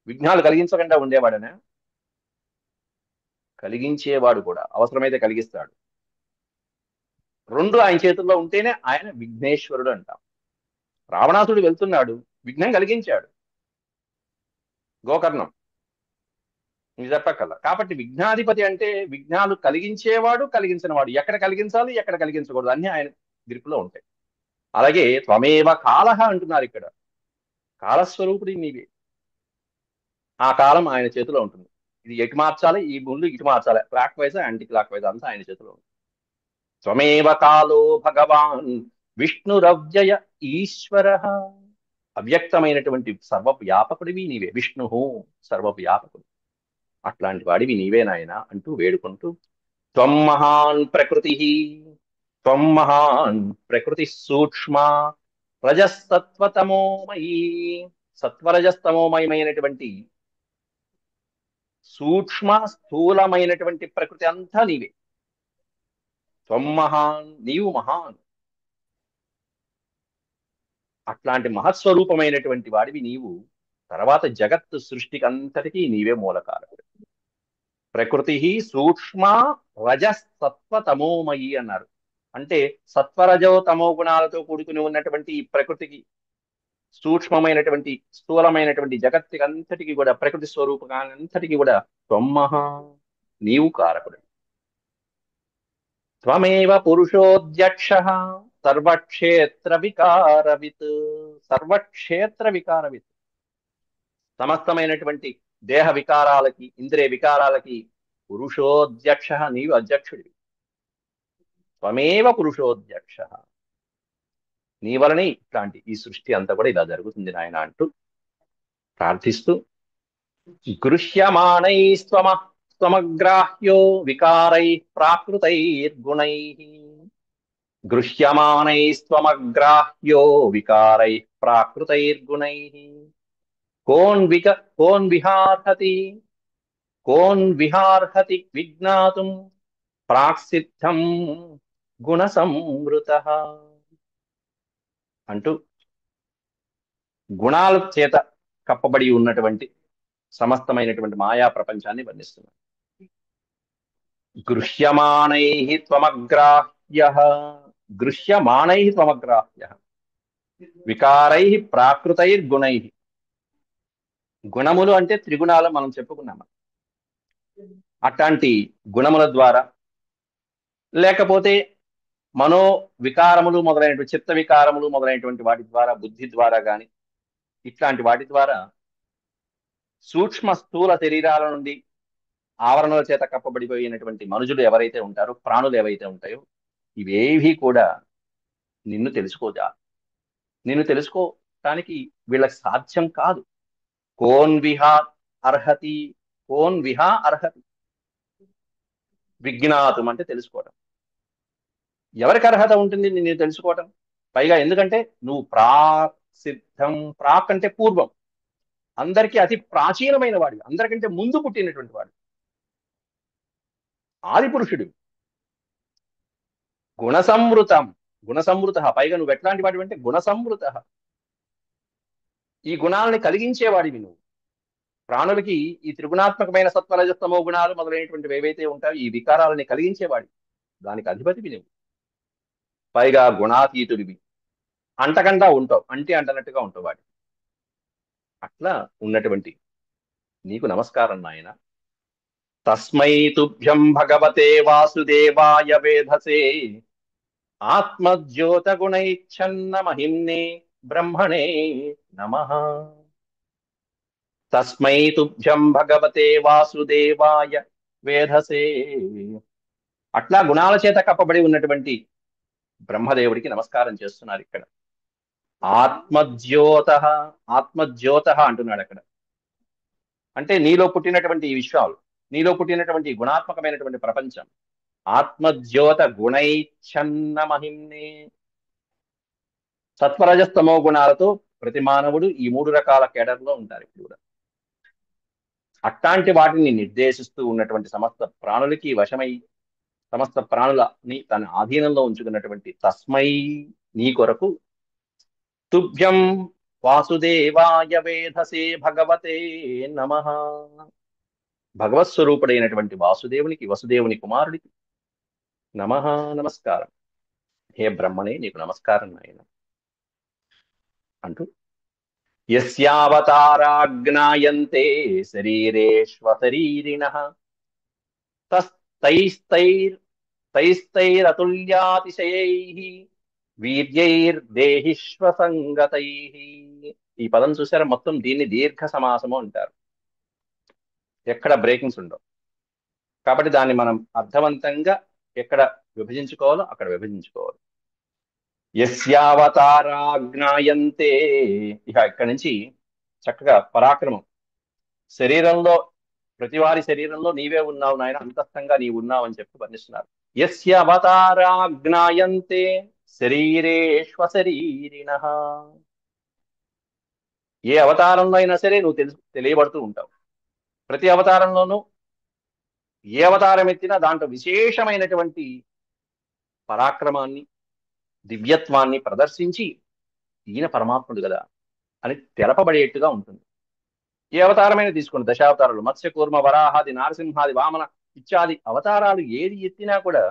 విఘ్నాలు కలిగించకుండా ఉండేవాడనే, కలిగించేవాడు కూడా, అవసరమైతే కలిగిస్తాడు. రెండు ఆయన చేతుల్లో ఉంటేనే ఆయన విఘ్నేశ్వరుడు అంటాం. రావణాసుడు వెళ్తున్నాడు, విఘ్నం కలిగించాడు గోకర్ణం, ఇది చెప్పక్కల. కాబట్టి విఘ్నాధిపతి అంటే విఘ్నాలు కలిగించేవాడు, కలిగించిన వాడు. ఎక్కడ కలిగించాలి, ఎక్కడ కలిగించకూడదు అన్ని ఆయన గ్రిపులో ఉంటాయి. అలాగే త్వమేవ కాలహ అంటున్నారు ఇక్కడ. కాలస్వరూపుడి నీవే. ఆ కాలం ఆయన చేతిలో ఉంటుంది. ఇది ఎటు మార్చాలి, ఈ ముందు ఇటు మార్చాలి, clock wise anti clock wise అంతా ఆయన చేతిలో ఉంటుంది. త్వమేవ కాలో భగవాన్ విష్ణురవ్యయ ఈశ్వర. అవ్యక్తమైనటువంటి సర్వవ్యాపకుడివి నీవే. విష్ణు సర్వవ్యాపకుడు, అట్లాంటి వాడివి నీవే నాయన అంటూ వేడుకుంటూ, త్వం మహాన్ ప్రకృతి, త్వం మహాన్ ప్రకృతి సూక్ష్మ రజస్తత్వతమోమయీ. సత్వరజస్తమోమయమైనటువంటి సూక్ష్మ స్థూలమైనటువంటి ప్రకృతి అంతా నీవే. త్వం మహాన్, నీవు మహాన్. అట్లాంటి మహత్స్వరూపమైనటువంటి వాడివి నీవు. తర్వాత జగత్తు సృష్టికి అంతటికీ నీవే మూలకారకుడు. ప్రకృతి సూక్ష్మ రజస్తత్వ తమోమయి అన్నారు. అంటే సత్వరజో తమో గుణాలతో కూడుకుని ఉన్నటువంటి ఈ ప్రకృతికి, సూక్ష్మమైనటువంటి స్థూలమైనటువంటి జగత్తుకి అంతటికి కూడా, ప్రకృతి స్వరూపానంతటికి కూడా త్వమ్మహా, నీవు కారకుడు. త్వమేవ పురుషోధ్యక్ష సర్వక్షేత్ర వికారవిత్. సర్వక్షేత్ర వికారవిత్, సమస్తమైనటువంటి దేహ వికారాలకి, ఇంద్రియ వికారాలకి పురుషోధ్యక్ష, నీవు అధ్యక్షుడివి. త్వమేవ పురుషోధ్యక్ష, నీ వలనే ఇట్లాంటి ఈ సృష్టి అంతా కూడా ఇలా జరుగుతుంది నాయన అంటూ ప్రార్థిస్తూ, గృహ్యమాణైస్త్వమ త్వమగ్రాహ్యో వికారై ప్రాకృతైర్గుణై. గృహ్యమాణైస్త్వమగ్రాహ్యో వికారై ప్రాకృతైర్గుణై. కోన్ విహార్హతి, కోన్ విహార్హతి విజ్ఞాతుం ప్రాక్సిద్ధం గుణ సంవృత అంటూ గుణాల చేత కప్పబడి ఉన్నటువంటి సమస్తమైనటువంటి మాయా ప్రపంచాన్ని వర్ణిస్తున్నారు. గృహ్యమాణై త్వమగ్రాహ్య, గృహ్యమాణై త్వమగ్రాహ్య వికారై ప్రాకృతైర్గుణై. గుణములు అంటే త్రిగుణాలు మనం చెప్పుకున్నాము. అట్లాంటి గుణముల ద్వారా, లేకపోతే మనో వికారములు మొదలైనటువంటి, చిత్త వికారములు మొదలైనటువంటి వాటి ద్వారా, బుద్ధి ద్వారా గాని, ఇట్లాంటి వాటి ద్వారా సూక్ష్మ స్థూల శరీరాల నుండి ఆవరణల చేత కప్పబడిపోయినటువంటి మనుషులు ఎవరైతే ఉంటారో, ప్రాణులు ఏవైతే ఉంటాయో, ఇవేవి కూడా నిన్ను తెలుసుకోజా. నిన్ను తెలుసుకోవటానికి వీళ్ళకి సాధ్యం కాదు. కోన్ విహా అర్హతి, కోన్ విహా అర్హతి. విజ్ఞాతం అంటే తెలుసుకోవటం. ఎవరికి అర్హత ఉంటుంది నిన్ను తెలుసుకోవటం? పైగా ఎందుకంటే నువ్వు ప్రాక్ సిద్ధం, ప్రాక్ అంటే పూర్వం, అందరికీ అతి ప్రాచీనమైన వాడివి, అందరికంటే ముందు పుట్టినటువంటి వాడు, ఆది పురుషుడు. గుణసంవృతం, గుణసంవృత, పైగా నువ్వు ఎట్లాంటి వాడివి అంటే గుణసంవృత. ఈ గుణాలని కలిగించేవాడివి నువ్వు. ప్రాణులకి ఈ త్రిగుణాత్మకమైన సత్వరజస్తమో గుణాలు మొదలైనటువంటివి ఏవైతే ఉంటాయో, ఈ వికారాలని కలిగించేవాడి, దానికి అధిపతివి నువ్వు. పైగా గుణాతీతుడివి, అంటకుండా ఉంటావు, అంటే అంటనట్టుగా ఉంటావు వాడి. అట్లా ఉన్నటువంటి నీకు నమస్కారం నాయన. తస్మై తుభ్యం భగవతే వాసుదేవాయ వేధసే ఆత్మజ్యోత గుణైచ్ఛన్న మహిమ్నే బ్రహ్మణే నమః. తస్మై తుభ్యం భగవతే వాసుదేవాయ వేధసే. అట్లా గుణాల చేత కప్పబడి ఉన్నటువంటి బ్రహ్మదేవుడికి నమస్కారం చేస్తున్నారు ఇక్కడ. ఆత్మజ్యోత, ఆత్మజ్యోత అంటున్నాడు అక్కడ. అంటే నీలో పుట్టినటువంటి ఈ విశ్వాలు, నీలో పుట్టినటువంటి గుణాత్మకమైనటువంటి ప్రపంచం, ఆత్మజ్యోత గుణైచ్ఛన్న మహిమ్నే. సత్వరజస్తమో గుణాలతో ప్రతి మానవుడు ఈ మూడు రకాల కేడర్లో ఉంటారు ఇప్పుడు కూడా. అట్లాంటి వాటిని నిర్దేశిస్తూ ఉన్నటువంటి సమస్త ప్రాణులకి వశమై సమస్త ప్రాణులని తన ఆధీనంలో ఉంచుకున్నటువంటి తస్మై, నీ కొరకు, తుభ్యం వాసుదేవాయ వేధసే భగవతే నమః, భగవత్ స్వరూపుడైనటువంటి వాసుదేవునికి, వసుదేవుని కుమారుడికి నమః, నమస్కారం. హే బ్రహ్మణే, నీకు నమస్కారం నాయన అంటూ, యస్యావతారాజ్ఞాయంతే శరీరేష్వశరీరిణః తైస్తైరతుల్యాతిశయైః వీర్యైర్దేహిష్వసంగతైః. ఈ పదం చూసారా, మొత్తం దీన్ని దీర్ఘ సమాసము అంటారు. ఎక్కడ బ్రేకింగ్స్ ఉండవు. కాబట్టి దాన్ని మనం అర్థవంతంగా ఎక్కడ విభజించుకోవాలో అక్కడ విభజించుకోవాలి. యస్యావతారాజ్ఞాయంతే, ఇక ఇక్కడి నుంచి చక్కగా పరాక్రమం. శరీరంలో, ప్రతివారి శరీరంలో నీవే ఉన్నావు నాయన, అంతస్థంగా నీవు ఉన్నావు అని చెప్పి వర్ణిస్తున్నారు. యస్య అవతారాజ్ఞాయంతే శరీరేష్వశరీరిణః. ఏ అవతారంలో అయినా సరే నువ్వు తెలియబడుతూ ఉంటావు. ప్రతి అవతారంలోనూ ఏ అవతారం ఎత్తినా దాంట్లో విశేషమైనటువంటి పరాక్రమాన్ని, దివ్యత్వాన్ని ప్రదర్శించి ఈయన పరమాత్ముడు కదా అని తెలపబడేట్టుగా ఉంటుంది. ఏ అవతారమైన తీసుకోండి, దశావతారాలు, మత్స్య కూర్మ వరాహాది నారసింహాది వామన ఇత్యాది అవతారాలు ఏది ఎత్తినా కూడా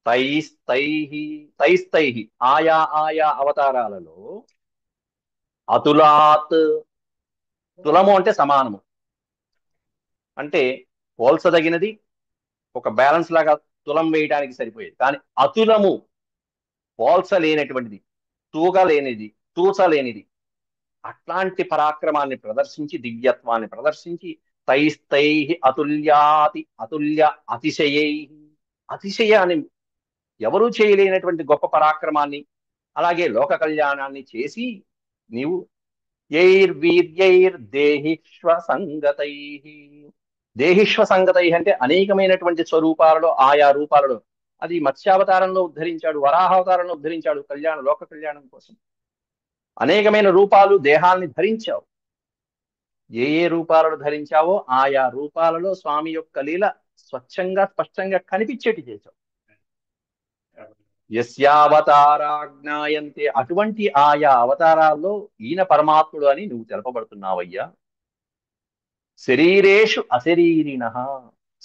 తైస్తైహి ఆయా ఆయా అవతారాలలో అతులాత్, తులము అంటే సమానము, అంటే పోల్చదగినది, ఒక బ్యాలెన్స్ లాగా తులం వేయడానికి సరిపోయేది. కానీ అతులము, పోల్చలేనటువంటిది, తూగలేనిది, తూచలేనిది, అట్లాంటి పరాక్రమాన్ని ప్రదర్శించి, దివ్యత్వాన్ని ప్రదర్శించి, అతుల్య అతిశయై, అతిశయాన్ని ఎవరూ చేయలేనటువంటి గొప్ప పరాక్రమాన్ని, అలాగే లోక కళ్యాణాన్ని చేసి నీవు దేహిష్వ సంగతై, దేహిష్వ సంగతై అంటే అనేకమైనటువంటి స్వరూపాలలో, ఆయా రూపాలలో, అది మత్స్యావతారంలో ఉద్ధరించాడు, వరాహావతారంలో ఉద్ధరించాడు, లోక కళ్యాణం కోసం అనేకమైన రూపాలు, దేహాల్ని ధరించావు. ఏ ఏ రూపాలను ధరించావో ఆయా రూపాలలో స్వామి యొక్క లీల స్వచ్ఛంగా, స్పష్టంగా కనిపించేటి చేశావు. యస్యావతారాజ్ఞాయంతే, అటువంటి ఆయా అవతారాల్లో ఈయన పరమాత్ముడు అని నువ్వు తెలపబడుతున్నావయ్యా. శరీరేషు అశరీరిణః,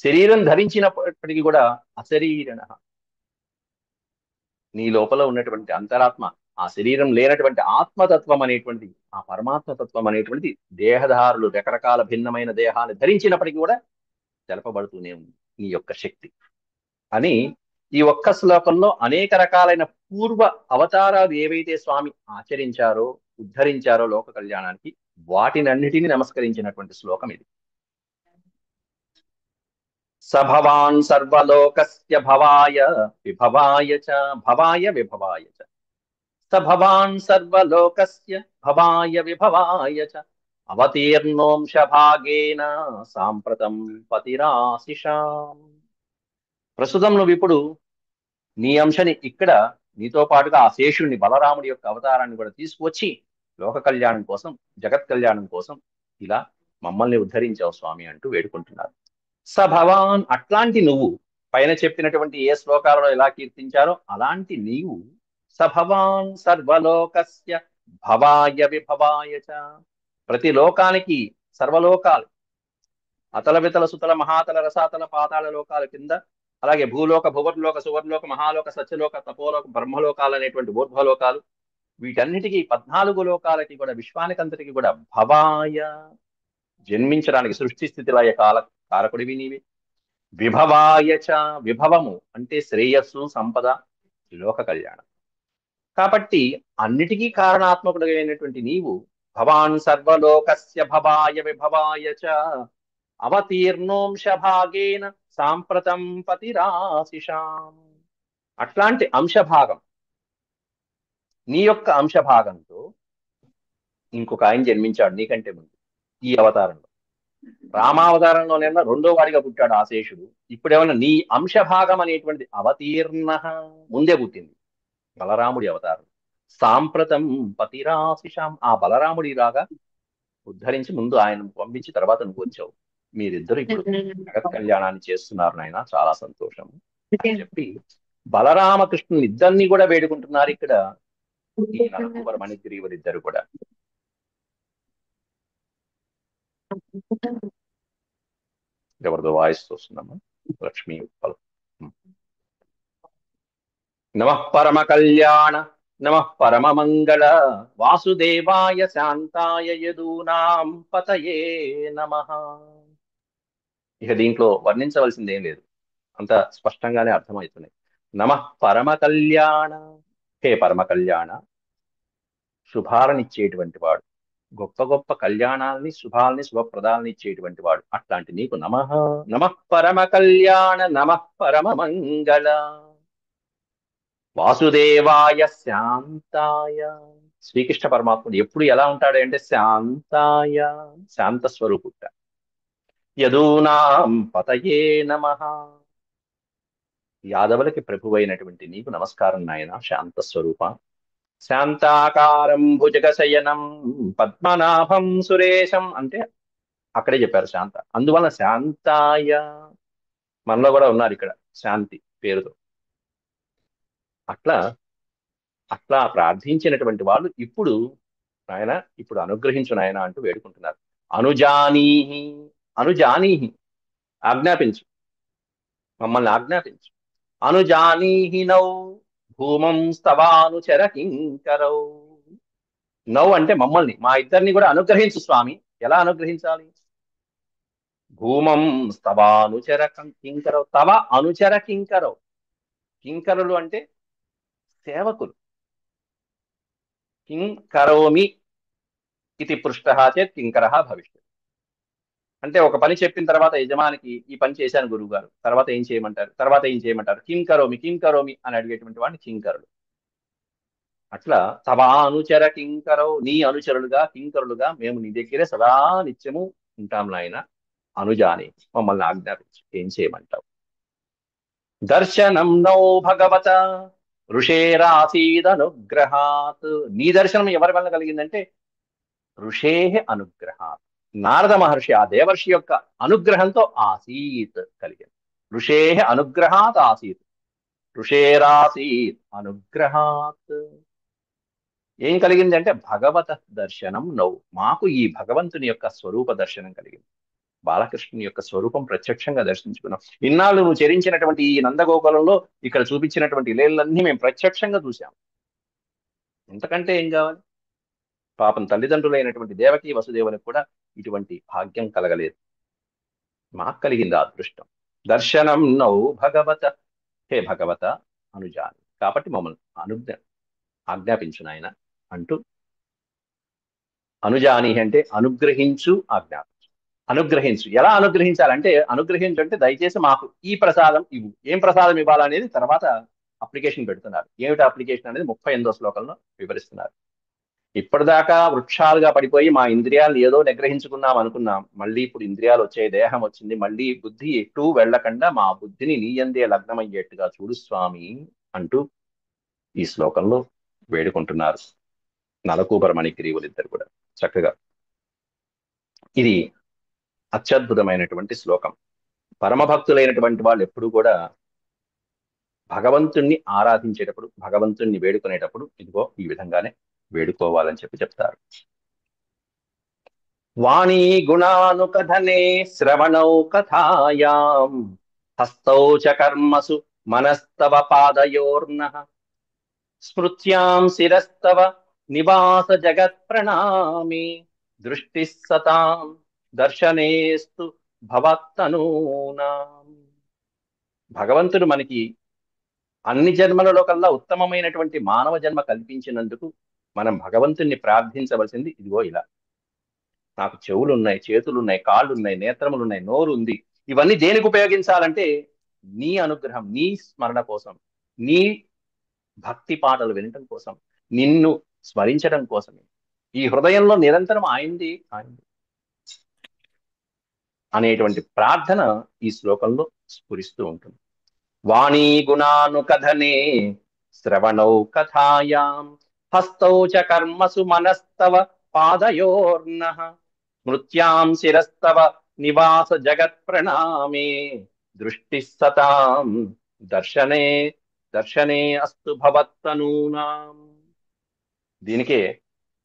శరీరం ధరించినప్పటికీ కూడా అశరీరిణ, నీ లోపల ఉన్నటువంటి అంతరాత్మ, ఆ శరీరం లేనటువంటి ఆత్మతత్వం అనేటువంటి, ఆ పరమాత్మతత్వం అనేటువంటి దేహధారులు రకరకాల భిన్నమైన దేహాన్ని ధరించినప్పటికీ కూడా తెలపబడుతూనే ఉంది నీ యొక్క శక్తి అని ఈ ఒక్క శ్లోకంలో అనేక రకాలైన పూర్వ అవతారాలు ఏవైతే స్వామి ఆచరించారో, ఉద్ధరించారో లోక కళ్యాణానికి, వాటినన్నిటినీ నమస్కరించినటువంటి శ్లోకం ఇది. స భవాన్ సర్వలోకస్య భవాయ విభవాయ చ, భవాయ విభవాయ చ, స భవాన్ సర్వలోకస్య భవాయ విభవాయ చ, అవతీర్ణోంశ భాగేన సాంప్రతం పతిరాశిషాం. ప్రస్తుతం నువ్వు ఇప్పుడు నీ అంశని ఇక్కడ నీతో పాటుగా ఆ శేషుణ్ణి, బలరాముడి యొక్క అవతారాన్ని కూడా తీసుకువచ్చి లోక కళ్యాణం కోసం, జగత్ కళ్యాణం కోసం ఇలా మమ్మల్ని ఉద్ధరించావు స్వామి అంటూ వేడుకుంటున్నారు. స భవాన్, అట్లాంటి నువ్వు, పైన చెప్పినటువంటి ఏ శ్లోకాలలో ఎలా కీర్తించారో అలాంటి నీవు, స భవాన్ సర్వలోకస్య భవాయ విభవాయ చ, ప్రతి లోకానికి, సర్వలోకాలు, అతల వితల సుతల మహాతల రసాతల పాతాళ లోకాల కింద, అలాగే భూలోక, భువర్లోక, సువర్లోక, మహాలోక, సత్యలోక, తపోలోక, బ్రహ్మలోకాలు అనేటువంటి ఊర్ధ్వలోకాలు, వీటన్నిటికీ 14 లోకాలకి కూడా, విశ్వానికంతటికి కూడా భవాయ, జన్మించడానికి సృష్టి స్థితి లయ కాల కారకుడివి నీవి. విభవాయ చ, విభవము అంటే శ్రేయస్సు, సంపద, లోక కళ్యాణం. కాబట్టి అన్నిటికీ కారణాత్మకుడు అయినటువంటి నీవు భవాన్ సర్వలోకస్య భవాయ విభవాయ చ, అవతీర్ణోంశ భాగేన సాంప్రతం పతిరాశిషాం. అట్లాంటి అంశభాగం, నీ యొక్క అంశభాగంతో ఇంకొక ఆయన జన్మించాడు నీకంటే ముందు ఈ అవతారంలో. రామావతారంలోనేమన్నా రెండో వాడిగా పుట్టాడు ఆశేషుడు. ఇప్పుడేమన్నా నీ అంశభాగం అనేటువంటి అవతీర్ణ ముందే పుట్టింది బలరాముడి అవతారం. సాంప్రతం పతిరాశిషాం, ఆ బలరాముడి రాగా ఉద్ధరించి ముందు ఆయన పంపించి తర్వాత నువ్వు వచ్చావు. మీరిద్దరు ఇప్పుడు జగత్ కళ్యాణాన్ని చేస్తున్నారు నాయన, చాలా సంతోషం అని చెప్పి బలరామకృష్ణుని ఇద్దరిని కూడా వేడుకుంటున్నారు ఇక్కడ ఈ నరకువర మణిగ్రీవులిద్దరు కూడా. ఎవరిదో వాయిస్ వస్తుందమ్మా, లక్ష్మీ నమః పరమ కళ్యాణ నమః పరమ మంగళ వాసుదేవాయ శాంతాయ యదూనాం పతయే నమః. ఇక దీంట్లో వర్ణించవలసింది ఏం లేదు, అంత స్పష్టంగానే అర్థమవుతున్నాయి. నమః పరమ కళ్యాణ, హే పరమ కళ్యాణ, శుభాలనిచ్చేటువంటి వాడు, గొప్ప గొప్ప కళ్యాణాలని శుభాలని శుభప్రదాలని ఇచ్చేటువంటి వాడు, అట్లాంటి నీకు నమః. నమః పరమ కళ్యాణ నమః పరమ మంగళ వాసుదేవాయ శాంతాయ. శ్రీకృష్ణ పరమాత్ముడు ఎప్పుడు ఎలా ఉంటాడు అంటే శాంతాయ, శాంత స్వరూపుట. యదూనాం పతయే నమః, యాదవులకి ప్రభువైనటువంటి నీకు నమస్కారం నాయన శాంత స్వరూప. శాంతాకారం భుజగశయనం పద్మనాభం సురేశం అంటే అక్కడే చెప్పారు శాంత, అందువలన శాంతాయ. మనలో కూడా ఉన్నారు ఇక్కడ శాంతి పేరుతో. అట్లా అట్లా ప్రార్థించినటువంటి వాళ్ళు ఇప్పుడు నాయన ఇప్పుడు అనుగ్రహించు నాయన అంటూ వేడుకుంటున్నారు. అనుజానీహి, అనుజానీహి ఆజ్ఞాపించు, మమ్మల్ని ఆజ్ఞాపించు. అనుజానీహి నౌ భూమం స్తవానుచర కింకరౌ. నౌ అంటే మమ్మల్ని, మా ఇద్దరిని కూడా అనుగ్రహించు స్వామి. ఎలా అనుగ్రహించాలి? భూమం స్తవానుచర కింకరౌ, తవ అనుచర కింకరౌ. కింకరులు అంటే సేవకులు. కిం కరోమి ఇది పృష్ట చేత్ కింకర భవిష్యత్ అంటే ఒక పని చెప్పిన తర్వాత యజమానికి ఈ పని చేశాను గురువు గారు, తర్వాత ఏం చేయమంటారు, తర్వాత ఏం చేయమంటారు, కిం కరోమి అని అడిగేటువంటి వాడిని కింకరులు. అట్లా తవా అనుచర కింకరో, నీ అనుచరులుగా కింకరులుగా మేము నీ దగ్గరే సదా నిత్యము ఉంటాం నాయన. అనుజాని, మమ్మల్ని ఆజ్ఞాపించు, ఏం చేయమంటావు. దర్శనం నౌ భగవత ఋషేరాసీదనుగ్రహాత్. నీ దర్శనం ఎవరి వల్ల కలిగిందంటే ఋషే అనుగ్రహాత్, నారద మహర్షి ఆ దేవర్షి యొక్క అనుగ్రహంతో ఆసీత్ కలిగింది. ఋషే అనుగ్రహాత్ ఆసీత్, ఋషేరాసీత్ అనుగ్రహాత్. ఏం కలిగింది అంటే భగవత దర్శనం నౌ, మాకు ఈ భగవంతుని యొక్క స్వరూప దర్శనం కలిగింది. బాలకృష్ణుని యొక్క స్వరూపం ప్రత్యక్షంగా దర్శించుకున్నాం. ఇన్నాళ్ళు నువ్వు చరించినటువంటి ఈ నందగోకులంలో ఇక్కడ చూపించినటువంటి లీలలన్నీ మేము ప్రత్యక్షంగా చూసాం. ఎంతకంటే ఏం కావాలి? పాపం తల్లిదండ్రులైనటువంటి దేవకి వసుదేవులకు కూడా ఇటువంటి భాగ్యం కలగలేదు, మాకు కలిగింది ఆ అదృష్టం. దర్శనం నౌ భగవత, హే భగవత అనుజాని, కాబట్టి మమ్మల్ని ఆజ్ఞాపించు నాయన అంటూ. అనుజాని అంటే అనుగ్రహించు, ఆజ్ఞాపించు. అనుగ్రహించు, ఎలా అనుగ్రహించాలంటే అనుగ్రహించు అంటే దయచేసి మాకు ఈ ప్రసాదం ఇవ్వు. ఏం ప్రసాదం ఇవ్వాలనేది తర్వాత అప్లికేషన్ పెడుతున్నారు. ఏమిటి అప్లికేషన్ అనేది 38వ శ్లోకంలో వివరిస్తున్నారు. ఇప్పటిదాకా వృక్షాలుగా పడిపోయి మా ఇంద్రియాలు ఏదో నిగ్రహించుకున్నాం అనుకున్నాం, మళ్ళీ ఇప్పుడు ఇంద్రియాలు వచ్చాయి, దేహం వచ్చింది, మళ్ళీ బుద్ధి ఎటు వెళ్లకుండా మా బుద్ధిని నీయందే లగ్నమయ్యేట్టుగా చూడు స్వామి అంటూ ఈ శ్లోకంలో వేడుకుంటున్నారు నలకూబర మణిగ్రీవులిద్దరు కూడా చక్కగా. ఇది అత్యద్భుతమైనటువంటి శ్లోకం. పరమభక్తులైనటువంటి వాళ్ళు ఎప్పుడు కూడా భగవంతుణ్ణి ఆరాధించేటప్పుడు, భగవంతుణ్ణి వేడుకునేటప్పుడు ఇదిగో ఈ విధంగానే వేడుకోవాలని చెప్తారు. వాణీ గుణానుకథనే శ్రవణౌ కథాయాం హస్తౌ చ కర్మసు మనస్తవ పాదయోర్నః స్మృత్యాం శిరస్తవ నివాస జగత్ ప్రణామి దృష్టి సతాం దర్శనేస్తు భవత్తనూనాం. భగవంతుడు మనకి అన్ని జన్మలలో కల్లా ఉత్తమమైనటువంటి మానవ జన్మ కల్పించినందుకు మనం భగవంతుణ్ణి ప్రార్థించవలసింది ఇదిగో ఇలా. నాకు చెవులున్నాయి, చేతులున్నాయి, కాళ్ళున్నాయి, నేత్రములున్నాయి, నోరు ఉంది, ఇవన్నీ దేనికి ఉపయోగించాలంటే నీ అనుగ్రహం, నీ స్మరణ కోసం, నీ భక్తి పాటలు వినటం కోసం, నిన్ను స్మరించడం కోసమే. ఈ హృదయంలో నిరంతరం ఆయనది అనేటువంటి ప్రార్థన ఈ శ్లోకంలో స్ఫురిస్తూ ఉంటుంది. వాణీ గుణానుకథనే శ్రవణౌ కథాయాం హస్తౌ చ కర్మసు మనస్తవ పాదయోర్నః స్మృత్యాం శిరస్తవ నివాస జగత్ ప్రణామే దృష్టి సతాం దర్శనే దర్శనే అస్తు భవత్తనూనాం. దీనికే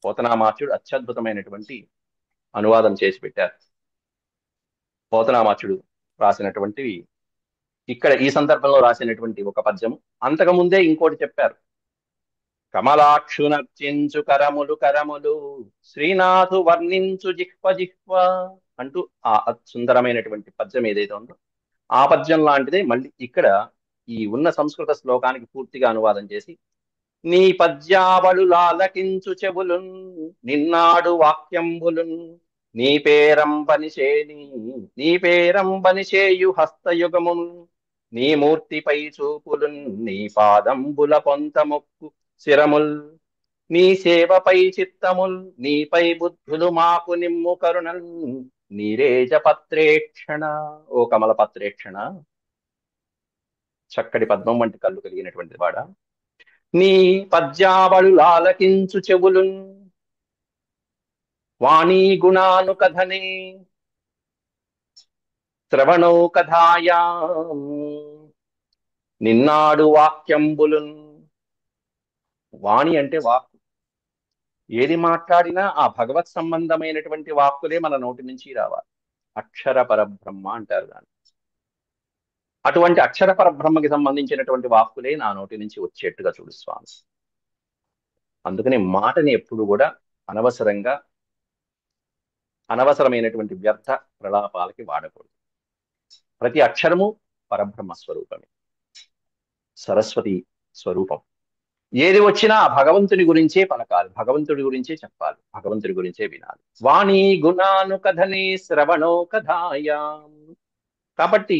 పోతనామాచ్యుడు అత్యద్భుతమైనటువంటి అనువాదం చేసి పెట్టారు. పోతనామాచ్యుడు రాసినటువంటివి ఇక్కడ ఈ సందర్భంలో రాసినటువంటి ఒక పద్యము. అంతకుముందే ఇంకోటి చెప్పారు. కమలాక్షునర్చించు కరములు కరములు శ్రీనాథు వర్ణించు జిహ్వ జిహ్వ అంటూ ఆ సుందరమైనటువంటి పద్యం ఏదైతే ఉందో ఆ పద్యం లాంటిదే మళ్ళీ ఇక్కడ ఈ ఉన్న సంస్కృత శ్లోకానికి పూర్తిగా అనువాదం చేసి, నీ పద్యావళు లాలకించు చెవులున్ నిన్నాడు వాక్యంబులున్ నీ పేరంబనిచేని నీ పేరంబనిచేయు హస్తయుగమున్ నీ మూర్తిపై చూపులున్ నీ పాదంబుల పొంత మొక్కు శిరముల్ నీ సేవపై చిత్తముల్ నీపై బుద్ధులు మాకు నిమ్ము కరుణల్ నీరేజ పత్రేక్షణ. ఓ కమల పత్రేక్షణ, చక్కటి పద్మం వంటి కళ్ళు కలిగినటువంటి వాడ, నీ పద్యావళు లాలకించు చెవులున్ వాణీ గుణాను కథనే శ్రవణో కథాయా నిన్నాడు వాక్యంబులున్. వాణి అంటే వాక్కు. ఏది మాట్లాడినా ఆ భగవత్ సంబంధమైనటువంటి వాక్కులే మన నోటి నుంచి రావాలి. అక్షర పరబ్రహ్మ అంటారు దాన్ని. అటువంటి అక్షర పరబ్రహ్మకి సంబంధించినటువంటి వాక్కులే నా నోటి నుంచి వచ్చేట్టుగా చూడు స్వామి. అందుకని మాటని ఎప్పుడు కూడా అనవసరమైనటువంటి వ్యర్థ ప్రలాపాలకి వాడకూడదు. ప్రతి అక్షరము పరబ్రహ్మ స్వరూపమే, సరస్వతి స్వరూపం. ఏది వచ్చినా భగవంతుని గురించే పలకాలి, భగవంతుడి గురించే చెప్పాలి, భగవంతుడి గురించే వినాలి. వాణి గుణాను కథనే శ్రవణో కథాయాం. కాబట్టి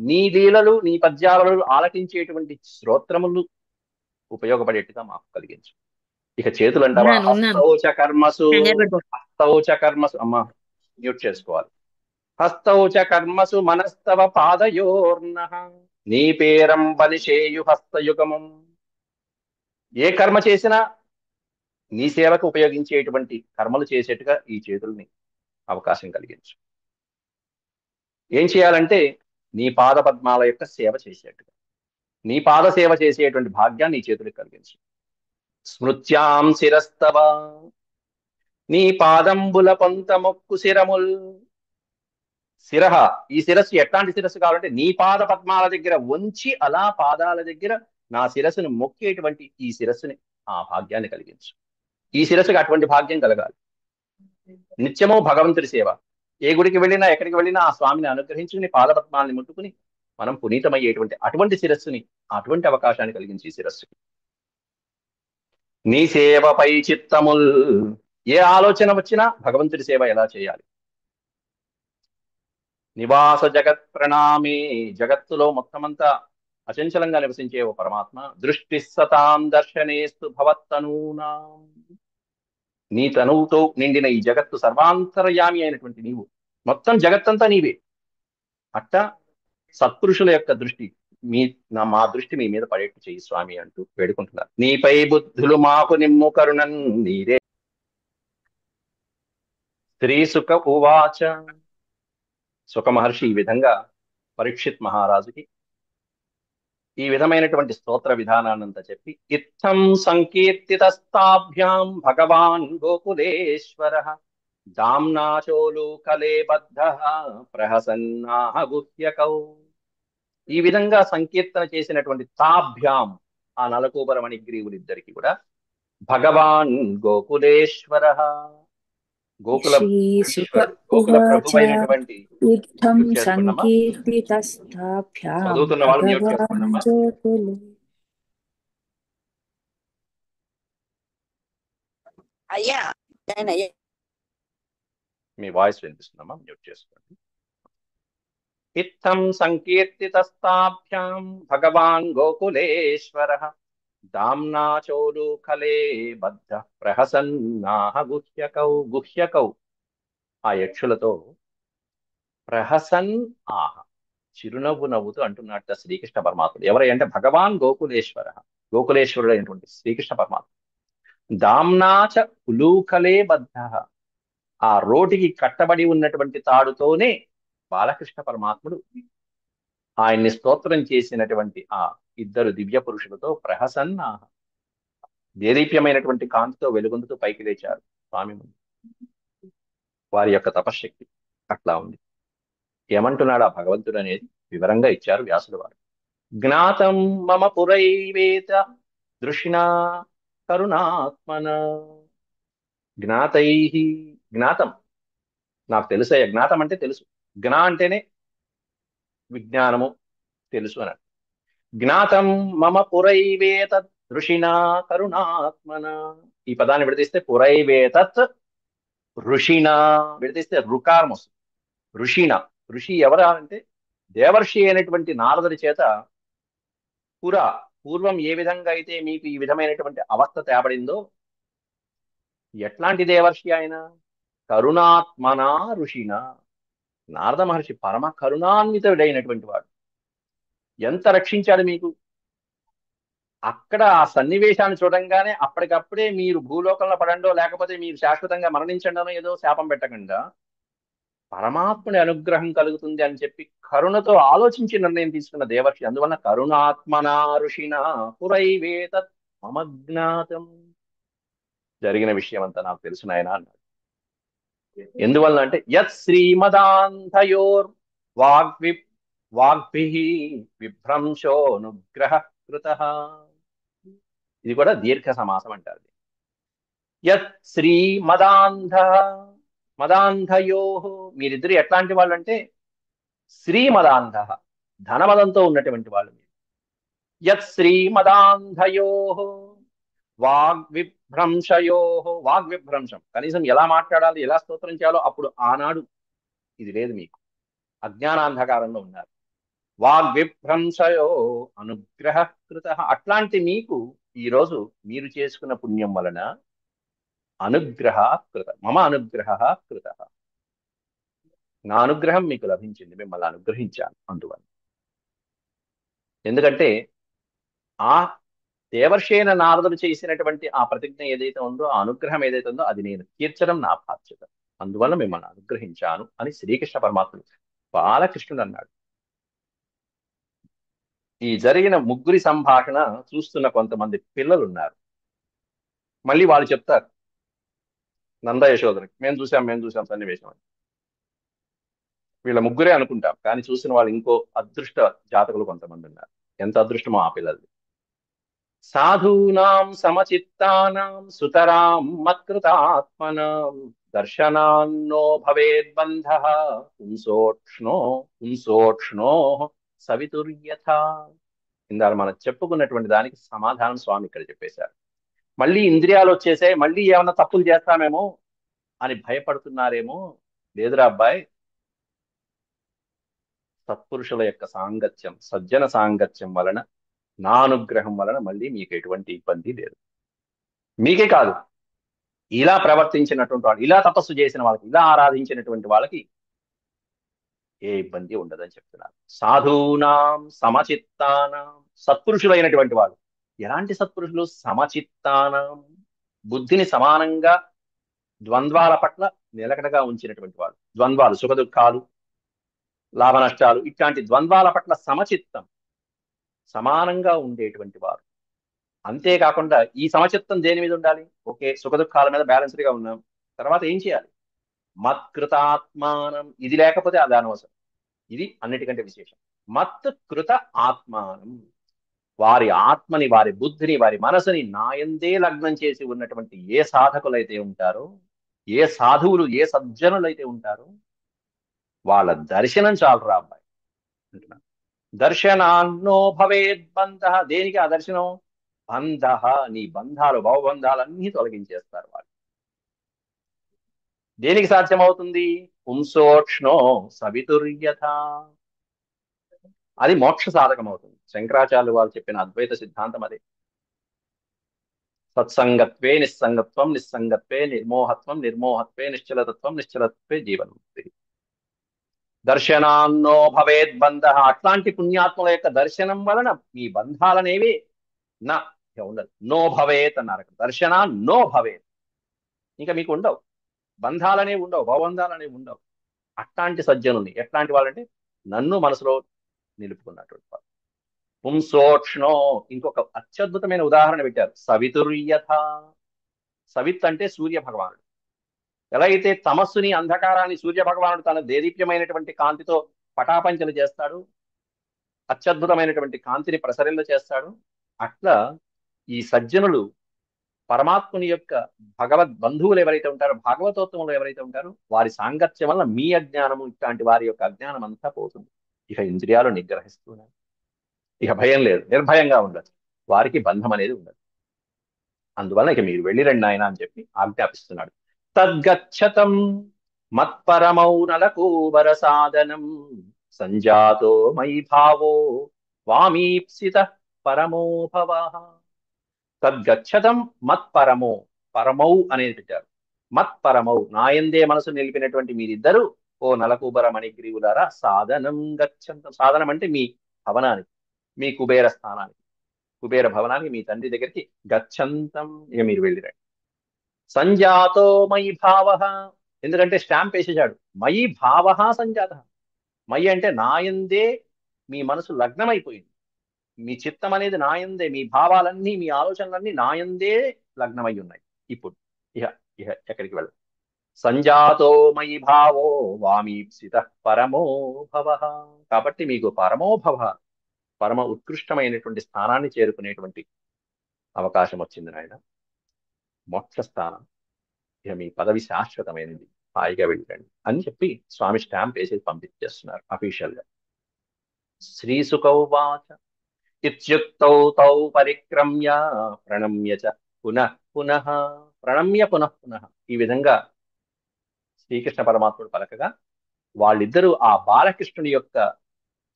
నీ లీలలు నీ పద్యాలను ఆలకించేటువంటి శ్రోత్రములు ఉపయోగపడేట్టుగా మాకు కలిగించు. ఇక చేతులు అంటావా, హస్తౌచ కర్మసు హస్తౌచ కర్మసు. అమ్మా మ్యూట్ చేసుకోవాలి. హస్తౌచ కర్మసు మనస్తవ పాదయోర్నః నీ పేరం బలిషేయు హస్తయుగమం. ఏ కర్మ చేసినా నీ సేవకు ఉపయోగించేటువంటి కర్మలు చేసేట్టుగా ఈ చేతుల్ని అవకాశం కలిగించు. ఏం చేయాలంటే నీ పాద పద్మాల యొక్క సేవ చేసేట్టుగా, నీ పాద సేవ చేసేటువంటి భాగ్యాన్ని నీ చేతులకు కలిగించు. స్మృత్యాం శిరస్తవ నీ పాదంబుల పొంత మొక్కు శిరముల్. శిరహ, ఈ శిరస్సు ఎట్లాంటి శిరస్సు కావాలంటే నీ పాద పద్మాల దగ్గర ఉంచి అలా పాదాల దగ్గర నా శిరస్సును మొక్కేటువంటి ఈ శిరస్సుని ఆ భాగ్యాన్ని కలిగించు. ఈ శిరస్సుకి అటువంటి భాగ్యం కలగాలి. నిత్యము భగవంతుడి సేవ. ఏ గుడికి వెళ్ళినా ఎక్కడికి వెళ్ళినా ఆ స్వామిని అనుగ్రహించుకుని పాదపద్మాలని ముట్టుకుని మనం పునీతమయ్యేటువంటి అటువంటి శిరస్సుని, అటువంటి అవకాశాన్ని కలిగించి ఈ శిరస్సుకి. నీ సేవపై చిత్తముల్. ఏ ఆలోచన వచ్చినా భగవంతుడి సేవ ఎలా చేయాలి. నివాస జగత్ ప్రణామే, జగత్తులో మొత్తమంతా అచంచలంగా నివసించే ఓ పరమాత్మ. దృష్టి సతాం దర్శనేస్తు భవత్తనూనాం. నీ తనువుతో నిండిన ఈ జగత్తు సర్వాంతర్యామి అయినటువంటి నీవు, మొత్తం జగత్తంతా నీవే. అట్ట సత్పురుషుల యొక్క దృష్టి మా దృష్టి మీ మీద పడేట్టు చెయ్యి స్వామి అంటూ వేడుకుంటున్నారు. నీపై బుద్ధులు మాకు నిమ్ము కరుణన్ నీరే. శ్రీ సుఖ ఉవాచ. సుఖ మహర్షి ఈ విధంగా పరీక్షిత్ మహారాజుకి ఈ విధమైనటువంటి స్తోత్ర విధానాన్నంతా చెప్పి, ఇత్థం సంకీర్తితస్తాభ్యాం భగవాన్ గోకులేశ్వర దామ్నాచోలూకలే బద్ధ ప్రహసన్నాహ గుహ్యకౌ. ఈ విధంగా సంకీర్తన చేసినటువంటి తాభ్యాం, ఆ నలకూబర మణిగ్రీవులిద్దరికి కూడా భగవాన్ గోకులేశ్వర, గోకుల గోకుల ప్రభువైనటువంటి. చదువుతున్న వాళ్ళు మ్యూట్ చేసుకోండమ్మా. మీ వాయిస్ వినిపిస్తుందమ్మా, మ్యూట్ చేసుకోండి. ఇత్థం సంకీర్తితస్తాభ్యాం భగవాన్ గోకులేశ్వర దామ్నాచోలూకలే బద్ధ ప్రహసన్నాహ గుహ్యకౌ. గుహ్యకౌ ఆ యక్షులతో ప్రహసన్ ఆహ, చిరునవ్వు నవ్వుతూ అంటున్నట్ట శ్రీకృష్ణ పరమాత్ముడు. ఎవరై అంటే భగవాన్ గోకులేశ్వర, గోకులేశ్వరుడు అయినటువంటి శ్రీకృష్ణ పరమాత్మ. దామ్నాచ ఉలూకలే బద్ధ, ఆ రోటికి కట్టబడి ఉన్నటువంటి తాడుతోనే బాలకృష్ణ పరమాత్ముడు ఆయన్ని స్తోత్రం చేసినటువంటి ఆ ఇద్దరు దివ్య పురుషులతో ప్రహసన్న దేదీప్యమైనటువంటి కాంతితో వెలుగొందుతూ పైకి లేచారు స్వామి ముందు. వారి యొక్క తపశ్శక్తి అట్లా ఉంది. ఏమంటున్నాడు ఆ భగవంతుడు అనేది వివరంగా ఇచ్చారు వ్యాసుల వారు. జ్ఞాతం మమ పురైవేత దృష్ణా కరుణాత్మన. జ్ఞాతై జ్ఞాతం నాకు తెలుసయ్య. జ్ఞాతం అంటే తెలుసు. జ్ఞా అంటేనే విజ్ఞానము, తెలుసు అని. జ్ఞాతం మమ పురైవేత ఋషినా కరుణాత్మన. ఈ పదాన్ని విడదీస్తే పురైవేతత్ ఋషినా, విడదీస్తే రుకారం వస్తుంది. ఋషిణ, ఋషి ఎవరా అంటే దేవర్షి అయినటువంటి నారదుడి చేత పూర్వం ఏ విధంగా అయితే మీకు ఈ విధమైనటువంటి అవస్థ తేబడిందో, ఎట్లాంటి దేవర్షి ఆయన? కరుణాత్మనా ఋషిణ. నారద మహర్షి పరమ కరుణాన్వితుడైనటువంటి వాడు. ఎంత రక్షించాడు మీకు. అక్కడ ఆ సన్నివేశాన్ని చూడంగానే అప్పటికప్పుడే మీరు భూలోకంలో పడండో లేకపోతే మీరు శాశ్వతంగా మరణించండనో ఏదో శాపం పెట్టకుండా పరమాత్ముని అనుగ్రహం కలుగుతుంది అని చెప్పి కరుణతో ఆలోచించి నిర్ణయం తీసుకున్న దేవర్షి. అందువలన కరుణాత్మనా ఋషిణ పురైవేత మమ జ్ఞాతం. జరిగిన విషయం అంతా నాకు తెలుసు నాయన అన్నాడు. ఎందువలన అంటే యత్ శ్రీమదాంధయోర్ వాగ్భిః విభ్రంశోనుగ్రహ కృతః. ఇది కూడా దీర్ఘ సమాసం అంటారు. యత్ శ్రీ మదాంధయో, మీరిద్దరు ఎట్లాంటి వాళ్ళు అంటే శ్రీమదాంధ, ధనమదంతో ఉన్నటువంటి వాళ్ళు మీరు. యత్ శ్రీమదాంధయో వాగ్విభ్రంశయో. వాగ్విభ్రంశం, కనీసం ఎలా మాట్లాడాలి, ఎలా స్తోత్రం చేయాలో అప్పుడు ఆనాడు ఇది లేదు. మీకు అజ్ఞానాంధకారంలో ఉన్నారు. వాగ్విభ్రంశయో అనుగ్రహ కృత. అట్లాంటి మీకు ఈరోజు మీరు చేసుకున్న పుణ్యం వలన అనుగ్రహ కృత, మమ అనుగ్రహ కృత, నా అనుగ్రహం మీకు లభించింది, మిమ్మల్ని అనుగ్రహించాను అందువల్ల. ఎందుకంటే ఆ దేవర్షేన నారదుడు చేసినటువంటి ఆ ప్రతిజ్ఞ ఏదైతే ఉందో, ఆ అనుగ్రహం ఏదైతే ఉందో అది నేను తీర్చడం నా బాధ్యత, అందువల్ల మిమ్మల్ని అనుగ్రహించాను అని శ్రీకృష్ణ పరమాత్ముడు బాలకృష్ణుడు అన్నాడు. ఈ జరిగిన ముగ్గురి సంభాషణ చూస్తున్న కొంతమంది పిల్లలు ఉన్నారు. మళ్ళీ వాళ్ళు చెప్తారు నంద యశోదరికి, మేము చూసాం సన్నివేశం అని. వీళ్ళ ముగ్గురే అనుకుంటాం, కానీ చూసిన వాళ్ళు ఇంకో అదృష్ట జాతకులు కొంతమంది ఉన్నారు. ఎంత అదృష్టమో ఆ పిల్లలు. సాధూనాం సమచిత్తానాం సుతరాం మత్కృతాత్మనాం దర్శనాన్నో భవేద్బంధః పుంసోక్ష్ణో సవితుర్యథా. ఇందాక మనం చెప్పుకున్నటువంటి దానికి సమాధానం స్వామి ఇక్కడ చెప్పేశారు. మళ్ళీ ఇంద్రియాలు వచ్చేసాయి, మళ్ళీ ఏమన్నా తప్పులు చేస్తామేమో అని భయపడుతున్నారేమో. లేదురా అబ్బాయి, సత్పురుషుల యొక్క సాంగత్యం, సజ్జన సాంగత్యం వలన, నా అనుగ్రహం వలన మళ్ళీ మీకు ఎటువంటి ఇబ్బంది లేదు. మీకే కాదు, ఇలా ప్రవర్తించినటువంటి వాళ్ళు, ఇలా తపస్సు చేసిన వాళ్ళకి, ఇలా ఆరాధించినటువంటి వాళ్ళకి ఏ ఇబ్బంది ఉండదని చెప్తున్నారు. సాధూనాం సమచిత్తానాం, సత్పురుషులైనటువంటి వాళ్ళు. ఎలాంటి సత్పురుషులు? సమచిత్తానాం, బుద్ధిని సమానంగా ద్వంద్వాల పట్ల నిలకడగా ఉంచినటువంటి వాళ్ళు. ద్వంద్వాలు, సుఖ దుఃఖాలు, లాభ నష్టాలు, ఇట్లాంటి ద్వంద్వాల పట్ల సమచిత్తం, సమానంగా ఉండేటువంటి వారు. అంతేకాకుండా ఈ సమచిత్తం దేని మీద ఉండాలి? ఓకే, సుఖ దుఃఖాల మీద బ్యాలెన్స్డ్గా ఉన్నాం, తర్వాత ఏం చేయాలి? మత్కృతాత్మానం. ఇది లేకపోతే అది అనవసరం. ఇది అన్నిటికంటే విశేషం. మత్కృత ఆత్మానం, వారి ఆత్మని, వారి బుద్ధిని, వారి మనసుని నాయందే లగ్నం చేసి ఉన్నటువంటి ఏ సాధకులైతే ఉంటారో, ఏ సాధువులు, ఏ సజ్జనులైతే ఉంటారో వాళ్ళ దర్శనం చాలురా అబ్బాయి అంటున్నారు. దర్శనాన్నో భవేద్బంధ. దేనికి ఆ దర్శనం? బంధ, నీ బంధాలు, భవబంధాలన్నీ తొలగించేస్తారు వాళ్ళు. దేనికి సాధ్యమవుతుంది? పుంసోక్ష్ణో సవితుర్యథ. అది మోక్ష సాధకం అవుతుంది. శంకరాచార్యులు వాళ్ళు చెప్పిన అద్వైత సిద్ధాంతం అదే. సత్సంగత్వే నిస్సంగత్వం, నిస్సంగత్వే నిర్మోహత్వం, నిర్మోహత్వే నిశ్చలతత్వం, నిశ్చలత్వే జీవన్ముక్తి. దర్శనాన్నో భవేద్బంధ. అట్లాంటి పుణ్యాత్మల యొక్క దర్శనం వలన మీ బంధాలనేవి నా ఉండదు. నో భవేత్ అన్నారు. దర్శనా నో భవేత్. ఇంకా మీకు ఉండవు బంధాలనేవి, ఉండవు భవబంధాలనేవి ఉండవు. అట్లాంటి సజ్జనుని, ఎట్లాంటి వాళ్ళంటే నన్ను మనసులో నిలుపుకున్నటువంటి వాళ్ళు. పుంసోక్ష్ణో, ఇంకొక అత్యద్భుతమైన ఉదాహరణ పెట్టారు. సవితుర్యథ. సవిత్ అంటే సూర్య భగవానుడు. ఎలా అయితే తమస్సుని, అంధకారాన్ని సూర్య భగవానుడు తన దేదీప్యమైనటువంటి కాంతితో పటాపంచలు చేస్తాడు, అత్యద్భుతమైనటువంటి కాంతిని ప్రసరిల్ల చేస్తాడు, అట్లా ఈ సజ్జనులు పరమాత్ముని యొక్క భగవద్ బంధువులు ఎవరైతే ఉంటారో, భాగవతోత్తములు ఎవరైతే ఉంటారో, వారి సాంగత్యం వల్ల మీ అజ్ఞానము, ఇట్లాంటి వారి యొక్క అజ్ఞానం అంతా పోతుంది. ఇక ఇంద్రియాలు నిగ్రహిస్తున్నాయి, ఇక భయం లేదు, నిర్భయంగా ఉండదు, వారికి బంధం అనేది ఉండదు. అందువల్ల ఇక మీరు వెళ్ళి రండి ఆయన అని చెప్పి ఆజ్ఞాపిస్తున్నాడు. తద్గచ్చతం మత్పరమౌ నలకూబర సాధనం సంజాతో మయి భావో వామీప్సిత పరమో భవ. తద్గచ్చతం మత్పరమో, పరమౌ అనేది పెట్టారు. మత్పరమౌ, నాయందే మనసు నిలిపినటువంటి మీరిద్దరు ఓ నలకూబర మణిగ్రీవులారా సాధనం గచ్చంతం. సాధనం అంటే మీ భవనానికి, మీ కుబేర స్థానానికి, కుబేర భవనానికి, మీ తండ్రి దగ్గరికి గచ్చంతం, ఇక మీరు వెళ్ళిరండి. సంజాతో మయి భావ, ఎందుకంటే స్టాంప్ వేసేసాడు. మయి భావ సంజాత. మయి అంటే నాయందే మీ మనసు లగ్నమైపోయింది, మీ చిత్తం అనేది నాయందే, మీ భావాలన్నీ, మీ ఆలోచనలన్నీ నాయందే లగ్నమై ఉన్నాయి. ఇప్పుడు ఇహ ఇహ ఎక్కడికి వెళ్ళదు. సంజాతో మయి భావో వామీప్సిత పరమో భవ. కాబట్టి మీకు పరమో భవ, పరమ ఉత్కృష్టమైనటువంటి స్థానాన్ని చేరుకునేటువంటి అవకాశం వచ్చింది నాయన. మోక్ష స్థానం, ఇక మీ పదవి శాశ్వతమైనది, హాయిగా వెళ్ళండి అని చెప్పి స్వామి స్టాంప్ వేసేసి పంపించేస్తున్నారు అఫీషియల్ గా. శ్రీసుకౌవాచ ఇత్యుక్తౌ తౌ పరిక్రమ్య ప్రణమ్య చ పునః పునః. ప్రణమ్య పునః పునః, ఈ విధంగా శ్రీకృష్ణ పరమాత్ముడు పలకగా వాళ్ళిద్దరూ ఆ బాలకృష్ణుని యొక్క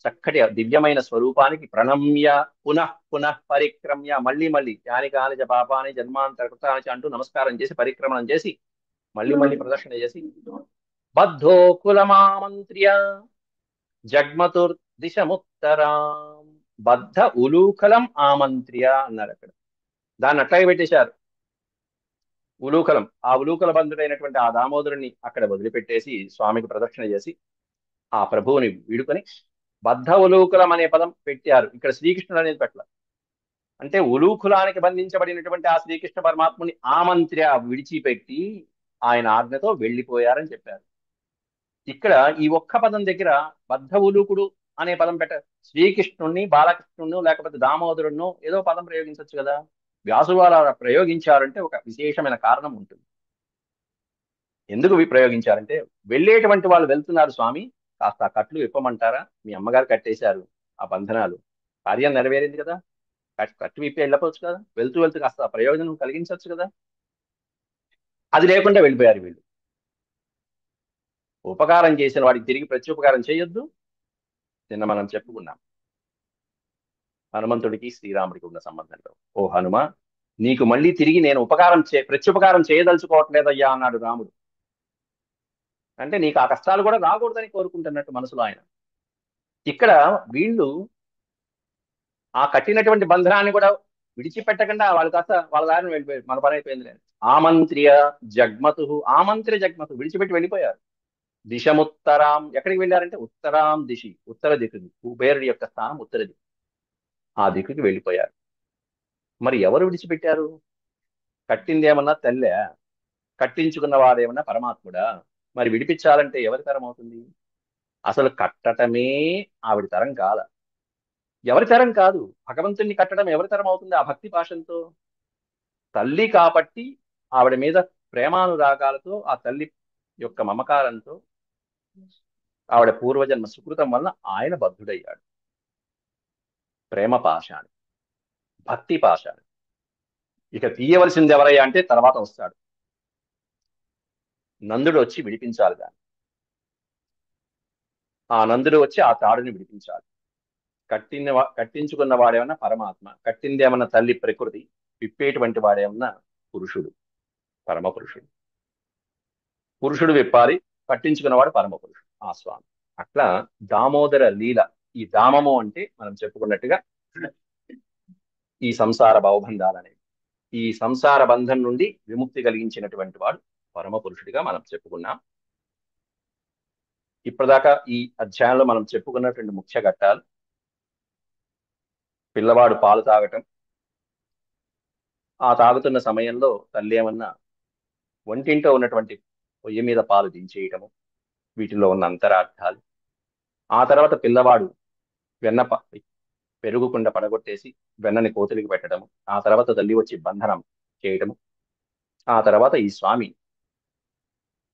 చక్కటి దివ్యమైన స్వరూపానికి ప్రణమ్య పునః పునః పరిక్రమ్య, మళ్ళీ మళ్ళీ యాని కాని చ పాపాని జన్మాంతర్కృతాని అంటూ నమస్కారం చేసి, పరిక్రమణం చేసి, మళ్ళీ మళ్ళీ ప్రదర్శన చేసి, బద్ధో కులమామంత్ర్య జగ్మతుర్దిశముత్తరాం. బద్ధ ఉలూకలం ఆమంత్ర్య అన్నారు అక్కడ. దాన్ని అట్లాగే పెట్టేశారు. ఉలూకలం, ఆ ఉలూకల బంధుడైనటువంటి ఆ దామోదరుని అక్కడ వదిలిపెట్టేసి స్వామికి ప్రదక్షిణ చేసి ఆ ప్రభువుని వీడుకొని బద్ధ ఉలూకులం అనే పదం పెట్టారు. ఇక్కడ శ్రీకృష్ణుడు అనేది పెట్టల. అంటే ఉలూకులానికి బంధించబడినటువంటి ఆ శ్రీకృష్ణ పరమాత్ముని ఆమంత్ర్య, విడిచిపెట్టి ఆయన ఆజ్ఞతో వెళ్ళిపోయారని చెప్పారు. ఇక్కడ ఈ ఒక్క పదం దగ్గర బద్ధ ఉలూకుడు అనే పదం పెట్టారు. శ్రీకృష్ణుణ్ణి, బాలకృష్ణుడు, లేకపోతే దామోదరుణ్ణు ఏదో పదం ప్రయోగించవచ్చు కదా. వ్యాసులు అలా ప్రయోగించారంటే ఒక విశేషమైన కారణం ఉంటుంది. ఎందుకు ప్రయోగించారంటే, వెళ్ళేటువంటి వాళ్ళు వెళ్తున్నారు స్వామి, కాస్త ఆ కట్లు విప్పమంటారా, మీ అమ్మగారు కట్టేశారు ఆ బంధనాలు, కార్యం నెరవేరింది కదా, కట్టు విప్పి వెళ్ళపోవచ్చు కదా, వెళ్తూ వెళ్తూ కాస్త ప్రయోజనం కలిగించవచ్చు కదా. అది లేకుండా వెళ్ళిపోయారు వీళ్ళు. ఉపకారం చేసిన వాడికి తిరిగి ప్రత్యుపకారం చేయొద్దు. నిన్న మనం చెప్పుకున్నాం హనుమంతుడికి శ్రీరాముడికి ఉన్న సంబంధంలో. ఓ హనుమ, నీకు మళ్ళీ తిరిగి నేను ప్రత్యుపకారం చేయదలుచుకోవట్లేదయ్యా అన్నాడు రాముడు. అంటే నీకు ఆ కష్టాలు కూడా రాకూడదని కోరుకుంటున్నట్టు మనసులో ఆయన. ఇక్కడ వీళ్ళు ఆ కట్టినటువంటి బంధనాన్ని కూడా విడిచిపెట్టకుండా వాళ్ళు కాస్త వాళ్ళ దారిని వెళ్ళిపోయారు. మన పని అయిపోయింది లేదు. ఆమంత్ర్య జగ్మతు, ఆమంత్ర్య జగ్మతు, విడిచిపెట్టి వెళ్ళిపోయారు. దిశముత్తరాం, ఎక్కడికి వెళ్ళారంటే ఉత్తరాం దిశి, ఉత్తర దిక్కుకి, కుబేరుడి యొక్క స్థానం ఉత్తర దిక్కు, ఆ దిక్కుకి వెళ్ళిపోయారు. మరి ఎవరు విడిచిపెట్టారు? కట్టిందేమన్నా తల్లే, కట్టించుకున్న వాడేమన్నా పరమాత్ముడా? మరి విడిపించాలంటే ఎవరి తరం అవుతుంది? అసలు కట్టటమే ఆవిడ తరం కాల. ఎవరి తరం కాదు, భగవంతుణ్ణి కట్టడం ఎవరి తరం అవుతుంది ఆ భక్తి పాశంతో? తల్లి కాబట్టి ఆవిడ మీద ప్రేమానురాగాలతో, ఆ తల్లి యొక్క మమకారంతో, ఆవిడ పూర్వజన్మ సుకృతం వలన ఆయన బద్ధుడయ్యాడు. ప్రేమ పాశాన్ని, భక్తి పాశాన్ని. ఇక తీయవలసింది ఎవరయ్యా అంటే తర్వాత వస్తాడు నందుడు, వచ్చి విడిపించాలి దాన్ని. ఆ నందుడు వచ్చి ఆ తాడుని విడిపించాలి. కట్టించుకున్న వాడేమన్నా పరమాత్మ, కట్టిందేమన్నా తల్లి ప్రకృతి, విప్పేటువంటి వాడేమన్నా పురుషుడు, పరమ పురుషుడు. పురుషుడు విప్పాలి, పట్టించుకున్నవాడు పరమ పురుషుడు ఆ స్వామి. అట్లా దామోదర లీల. ఈ దామము అంటే మనం చెప్పుకున్నట్టుగా ఈ సంసార భవబంధాలనేవి, ఈ సంసార బంధం నుండి విముక్తి కలిగించినటువంటి వాడు పరమ పురుషుడిగా మనం చెప్పుకున్నాం. ఇప్పటిదాకా ఈ అధ్యాయంలో మనం చెప్పుకున్నటువంటి ముఖ్య ఘట్టాలు: పిల్లవాడు పాలు తాగటం, ఆ తాగుతున్న సమయంలో తల్లి ఏమన్నా వంటింట్లో ఉన్నటువంటి పొయ్యి మీద పాలు దించేయటము, వీటిలో ఉన్న అంతరార్థాలు. ఆ తర్వాత పిల్లవాడు వెన్న పెరుగుకుండా పడగొట్టేసి వెన్నని కోతులికి పెట్టడము, ఆ తర్వాత తల్లి వచ్చి బంధనం చేయటము, ఆ తర్వాత ఈ స్వామి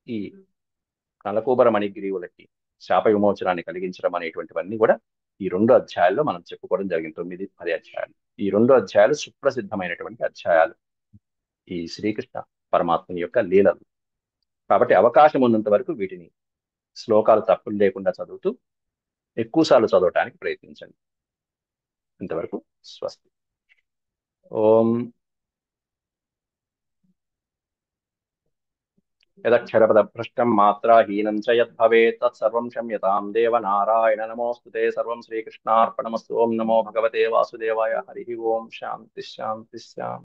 ఈ నలకూబర మణిగ్రీవులకి శాప విమోచనాన్ని కలిగించడం అనేటువంటివన్నీ కూడా ఈ 2 అధ్యాయాల్లో మనం చెప్పుకోవడం జరిగింది. 9, 10 అధ్యాయాలు. ఈ 2 అధ్యాయాలు సుప్రసిద్ధమైనటువంటి అధ్యాయాలు, ఈ శ్రీకృష్ణ పరమాత్మని యొక్క లీలలు. కాబట్టి అవకాశం ఉన్నంత వరకు వీటిని శ్లోకాలు తప్పులు లేకుండా చదువుతూ ఎక్కువసార్లు చదవటానికి ప్రయత్నించండి. ఇంతవరకు స్వస్తి. ఓం యదక్షరపదభ్రష్టం మాత్రాహీనం చ యద్భవేత్ తత్సర్వం క్షమ్యతాం దేవ నారాయణ నమోస్తుతే. సర్వం శ్రీకృష్ణార్పణమస్తు. ఓం నమో భగవతే వాసుదేవాయ. హరి ఓం. శాంతి శాంతి శాంతి.